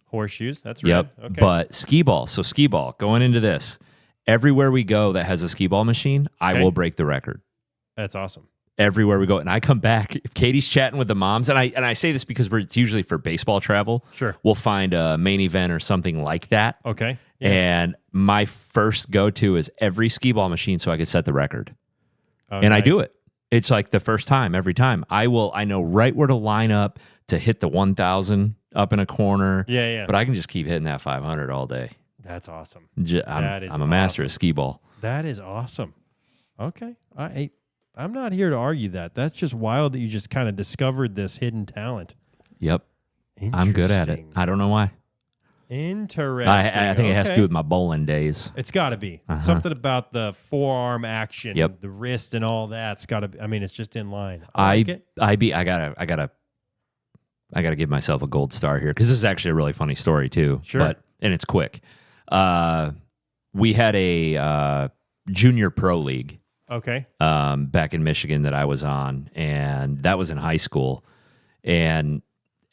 Speaker 2: Horseshoes, that's right.
Speaker 3: Yep.
Speaker 2: Okay.
Speaker 3: But skee ball. So skee ball, going into this, everywhere we go that has a skee ball machine, I will break the record.
Speaker 2: That's awesome.
Speaker 3: Everywhere we go. And I come back, if Katie's chatting with the moms, and I say this because it's usually for baseball travel.
Speaker 2: Sure.
Speaker 3: We'll find a main event or something like that.
Speaker 2: Okay. Yeah.
Speaker 3: And my first go-to is every skee ball machine so I could set the record.
Speaker 2: Oh,
Speaker 3: and
Speaker 2: nice.
Speaker 3: I do it. It's like the first time, every time. I know right where to line up to hit the 1,000 up in a corner.
Speaker 2: Yeah.
Speaker 3: But I can just keep hitting that 500 all day.
Speaker 2: That's awesome.
Speaker 3: I'm a master at skee ball.
Speaker 2: That is awesome. Okay. I'm not here to argue that. That's just wild that you just kind of discovered this hidden talent.
Speaker 3: Yep. I'm good at it. I don't know why.
Speaker 2: Interesting.
Speaker 3: I think it has to do with my bowling days.
Speaker 2: It's got to be. Something about the forearm action, the wrist and all that's got to be. I mean, it's just in line. I gotta give myself a gold star here because this is actually a really funny story too. Sure.
Speaker 3: And it's quick. We had a junior pro league.
Speaker 2: Okay.
Speaker 3: Back in Michigan that I was on, and that was in high school. And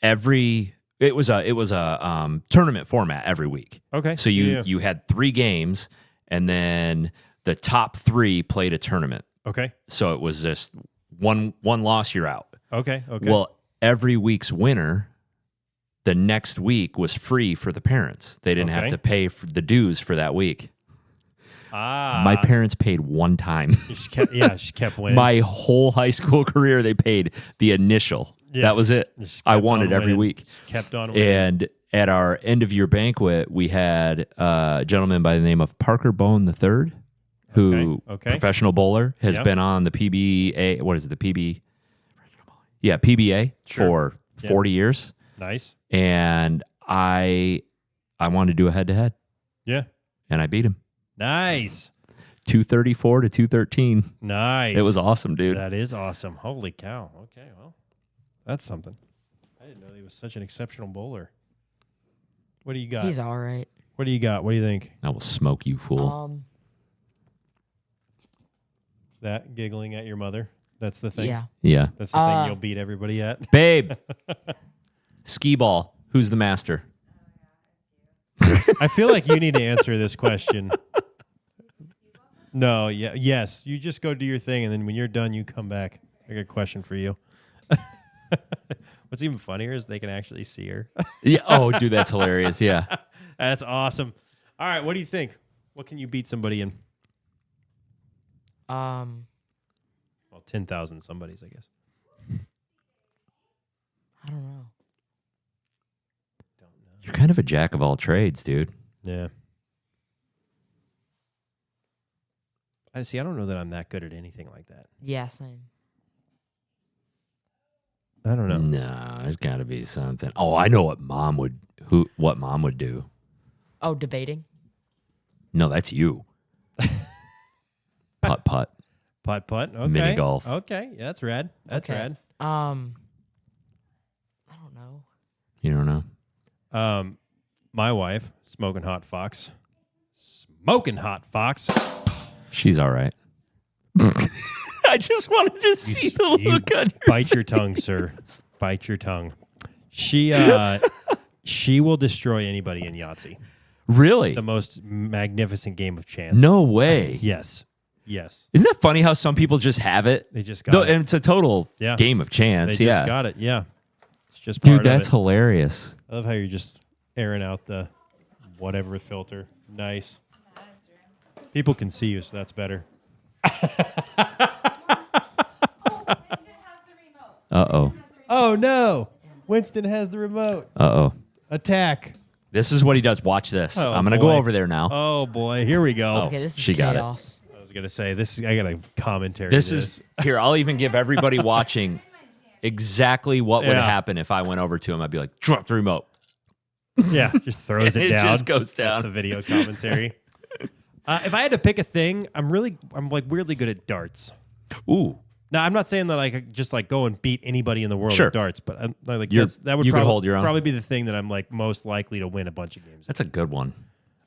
Speaker 3: it was a tournament format every week.
Speaker 2: Okay.
Speaker 3: So you had 3 games, and then the top 3 played a tournament.
Speaker 2: Okay.
Speaker 3: So it was just one loss, you're out.
Speaker 2: Okay.
Speaker 3: Well, every week's winner, the next week was free for the parents. They didn't have to pay for the dues for that week. My parents paid one time.
Speaker 2: She kept winning.
Speaker 3: My whole high school career, they paid the initial. Yeah. That was it. I won it every week.
Speaker 2: Kept on winning.
Speaker 3: And at our end of year banquet, we had a gentleman by the name of Parker Bone III, who professional bowler, has been on the PBA. What is it? The PB? Yeah, PBA for 40 years.
Speaker 2: Nice.
Speaker 3: And I wanted to do a head to head.
Speaker 2: Yeah.
Speaker 3: And I beat him.
Speaker 2: Nice.
Speaker 3: 234 to 213.
Speaker 2: Nice.
Speaker 3: It was awesome, dude.
Speaker 2: That is awesome. Holy cow. Okay, well, that's something. I didn't know he was such an exceptional bowler. What do you got?
Speaker 4: He's all right.
Speaker 2: What do you got? What do you think?
Speaker 3: I will smoke you, fool.
Speaker 2: That giggling at your mother. That's the thing.
Speaker 3: Yeah.
Speaker 2: That's the thing you'll beat everybody at.
Speaker 3: Babe. Skee ball. Who's the master?
Speaker 2: I feel like you need to answer this question. No, yes. You just go do your thing, and then when you're done, you come back. I got a question for you. What's even funnier is they can actually see her.
Speaker 3: Yeah. Oh, dude, that's hilarious. Yeah.
Speaker 2: That's awesome. All right, what do you think? What can you beat somebody in? Well, 10,000 somebody's, I guess.
Speaker 4: I don't know.
Speaker 3: You're kind of a jack of all trades, dude.
Speaker 2: Yeah. I don't know that I'm that good at anything like that.
Speaker 4: Yeah, same.
Speaker 2: I don't know.
Speaker 3: No, there's got to be something. Oh, I know what mom would do.
Speaker 4: Oh, debating.
Speaker 3: No, that's you. Putt.
Speaker 2: Putt. Okay.
Speaker 3: Mini golf.
Speaker 2: Okay. Yeah, that's rad. That's
Speaker 4: Okay.
Speaker 2: rad.
Speaker 4: I don't know.
Speaker 3: You don't know?
Speaker 2: My wife, Smoking Hot Fox.
Speaker 3: She's all right. I just wanted to see the look on your
Speaker 2: Bite your tongue, sir. Bite your tongue. She will destroy anybody in Yahtzee.
Speaker 3: Really?
Speaker 2: The most magnificent game of chance.
Speaker 3: No way.
Speaker 2: Yes.
Speaker 3: Isn't that funny how some people just have it?
Speaker 2: They just got it.
Speaker 3: And it's a total game of chance.
Speaker 2: They just got it. Yeah. It's just
Speaker 3: Dude,
Speaker 2: part
Speaker 3: that's
Speaker 2: of it.
Speaker 3: hilarious.
Speaker 2: I love how you're just airing out the whatever filter. Nice. People can see you, so that's better.
Speaker 3: Uh-oh.
Speaker 2: Oh, no. Winston has the remote.
Speaker 3: Uh-oh.
Speaker 2: Attack.
Speaker 3: This is what he does. Watch this.
Speaker 2: Oh,
Speaker 3: I'm going to
Speaker 2: boy.
Speaker 3: go over there now.
Speaker 2: Oh, boy. Here we go.
Speaker 4: Okay, this is
Speaker 3: she got it.
Speaker 4: chaos.
Speaker 2: I was going to say, I got a commentary.
Speaker 3: This
Speaker 2: to
Speaker 3: is, here, I'll even give everybody watching exactly what would happen if I went over to him. I'd be like, drop the remote.
Speaker 2: Yeah, just throws it
Speaker 3: It
Speaker 2: down.
Speaker 3: just goes down.
Speaker 2: That's the video commentary. If I had to pick a thing, I'm like weirdly good at darts.
Speaker 3: Ooh.
Speaker 2: Now, I'm not saying that I could just like go and beat anybody in the world
Speaker 3: Sure.
Speaker 2: at darts, but that would
Speaker 3: you could hold your own.
Speaker 2: probably be the thing that I'm like most likely to win a bunch of games.
Speaker 3: That's a good one.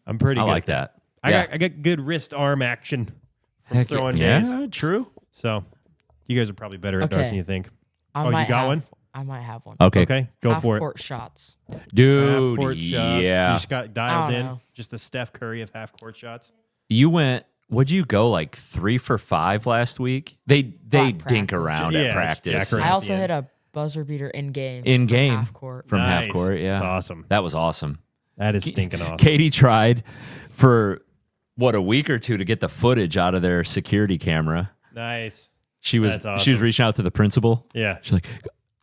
Speaker 2: I'm pretty
Speaker 3: I
Speaker 2: good
Speaker 3: like
Speaker 2: at
Speaker 3: that.
Speaker 2: I got good wrist arm action from
Speaker 3: Heck
Speaker 2: throwing
Speaker 3: yeah.
Speaker 2: days.
Speaker 3: Yeah, true.
Speaker 2: So you guys are probably better at
Speaker 4: Okay.
Speaker 2: darts than you think.
Speaker 4: I
Speaker 2: You
Speaker 4: might
Speaker 2: got
Speaker 4: have,
Speaker 2: one?
Speaker 4: I might have one.
Speaker 3: Okay.
Speaker 2: Okay, go
Speaker 4: Half
Speaker 2: for it.
Speaker 4: court shots.
Speaker 3: Dude,
Speaker 2: Half-court shots. You
Speaker 3: yeah.
Speaker 2: just got dialed
Speaker 4: I don't
Speaker 2: in.
Speaker 4: know.
Speaker 2: Just the Steph Curry of half-court shots.
Speaker 3: You went, would you go like 3 for 5 last week? They dink
Speaker 4: practice.
Speaker 3: around
Speaker 2: Yeah,
Speaker 3: at practice.
Speaker 2: jack around.
Speaker 4: I
Speaker 2: at
Speaker 4: also
Speaker 2: the end.
Speaker 4: hit a buzzer beater in game.
Speaker 3: In game.
Speaker 4: Half court.
Speaker 3: From
Speaker 2: Nice.
Speaker 3: half court, yeah.
Speaker 2: That's awesome.
Speaker 3: That was awesome.
Speaker 2: That is stinking awesome.
Speaker 3: Katie tried for, a week or two to get the footage out of their security camera.
Speaker 2: Nice.
Speaker 3: She was
Speaker 2: That's awesome.
Speaker 3: she was reaching out to the principal.
Speaker 2: Yeah.
Speaker 3: She's like,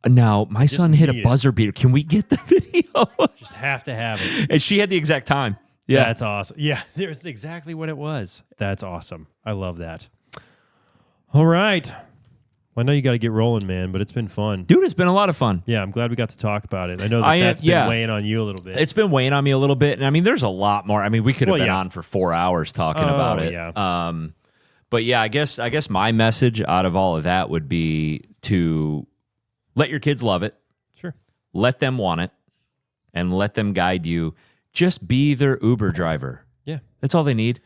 Speaker 3: now my son hit
Speaker 2: need
Speaker 3: a
Speaker 2: it.
Speaker 3: buzzer beater. Can we get the video?
Speaker 2: Just have to have it.
Speaker 3: And she had the exact time. Yeah.
Speaker 2: That's awesome. Yeah, there's exactly what it was. That's awesome. I love that. All right. Well, I know you got to get rolling, man, but it's been fun.
Speaker 3: Dude, it's been a lot of fun.
Speaker 2: Yeah, I'm glad we got to talk about it. I know that's been weighing on you a little bit.
Speaker 3: It's been weighing on me a little bit. And I mean, there's a lot more. I mean, we could have been on for 4 hours talking about it.
Speaker 2: Yeah.
Speaker 3: But yeah, I guess my message out of all of that would be to let your kids love it.
Speaker 2: Sure.
Speaker 3: Let them want it and let them guide you. Just be their Uber driver.
Speaker 2: Yeah.
Speaker 3: That's all they need.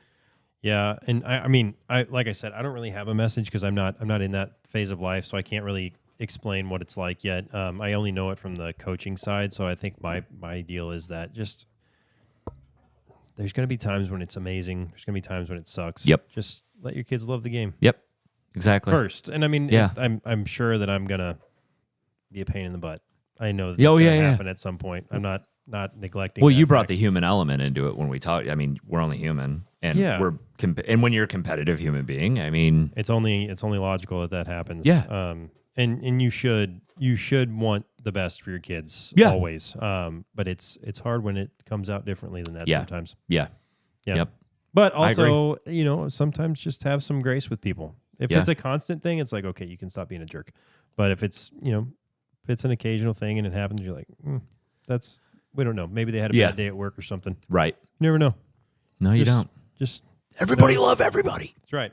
Speaker 2: Yeah, and I mean, like I said, I don't really have a message because I'm not in that phase of life, so I can't really explain what it's like yet. I only know it from the coaching side, so I think my deal is that just there's going to be times when it's amazing. There's going to be times when it sucks.
Speaker 3: Yep.
Speaker 2: Just let your kids love the game.
Speaker 3: Yep. Exactly.
Speaker 2: First, and I mean,
Speaker 3: Yeah.
Speaker 2: I'm sure that I'm gonna be a pain in the butt. I know that
Speaker 3: Oh,
Speaker 2: it's
Speaker 3: yeah,
Speaker 2: gonna
Speaker 3: yeah.
Speaker 2: happen at some point. I'm not neglecting.
Speaker 3: Well,
Speaker 2: that
Speaker 3: you brought
Speaker 2: fact.
Speaker 3: the human element into it when we talked. I mean, we're only human, and
Speaker 2: Yeah.
Speaker 3: and when you're a competitive human being, I mean,
Speaker 2: It's only logical that happens.
Speaker 3: Yeah.
Speaker 2: And you should want the best for your kids.
Speaker 3: Yeah.
Speaker 2: Always. But it's hard when it comes out differently than that
Speaker 3: Yeah.
Speaker 2: sometimes.
Speaker 3: yeah.
Speaker 2: Yeah.
Speaker 3: Yep.
Speaker 2: But
Speaker 3: I agree.
Speaker 2: also, sometimes just have some grace with people. If
Speaker 3: Yeah.
Speaker 2: it's a constant thing, it's like, okay, you can stop being a jerk. But if it's an occasional thing and it happens, you're like, we don't know. Maybe they had a
Speaker 3: Yeah.
Speaker 2: bad day at work or something.
Speaker 3: Right.
Speaker 2: You never know.
Speaker 3: No, you
Speaker 2: Just-
Speaker 3: don't.
Speaker 2: Just
Speaker 3: Everybody love everybody.
Speaker 2: that's right.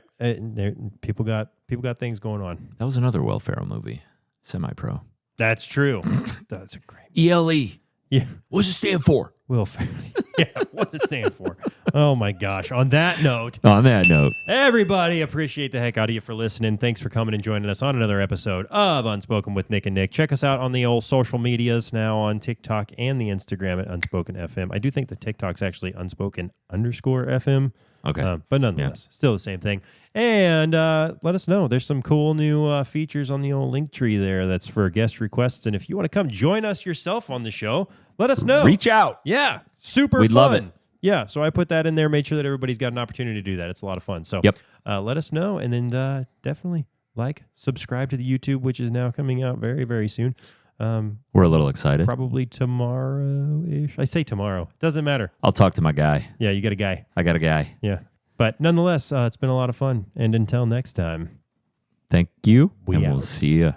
Speaker 2: People got things going on.
Speaker 3: That was another Will Ferrell movie, Semi-Pro.
Speaker 2: That's true. That's a great.
Speaker 3: ELE.
Speaker 2: Yeah.
Speaker 3: What does it stand for?
Speaker 2: Will Ferrell. Yeah. What's it stand for? Oh my gosh. On that note,
Speaker 3: On that note,
Speaker 2: everybody, appreciate the heck out of you for listening. Thanks for coming and joining us on another episode of Unspoken with Nick and Nick. Check us out on the old social medias now on TikTok and the Instagram at Unspoken FM. I do think the TikTok's actually Unspoken_FM.
Speaker 3: okay.
Speaker 2: But nonetheless, still the same thing. And let us know. There's some cool new features on the old link tree there that's for guest requests. And if you want to come join us yourself on the show, let us know.
Speaker 3: Reach out.
Speaker 2: Yeah, super
Speaker 3: We'd
Speaker 2: fun.
Speaker 3: love it.
Speaker 2: Yeah, so I put that in there, made sure that everybody's got an opportunity to do that. It's a lot of fun. So
Speaker 3: Yep.
Speaker 2: let us know, and then definitely subscribe to the YouTube, which is now coming out very, very soon.
Speaker 3: We're a little excited.
Speaker 2: Probably tomorrow-ish. I say tomorrow. Doesn't matter.
Speaker 3: I'll talk to my guy.
Speaker 2: Yeah, you got a guy.
Speaker 3: I got a guy.
Speaker 2: Yeah. But nonetheless, it's been a lot of fun. And until next time,
Speaker 3: thank you,
Speaker 2: we
Speaker 3: and
Speaker 2: out.
Speaker 3: we'll see you.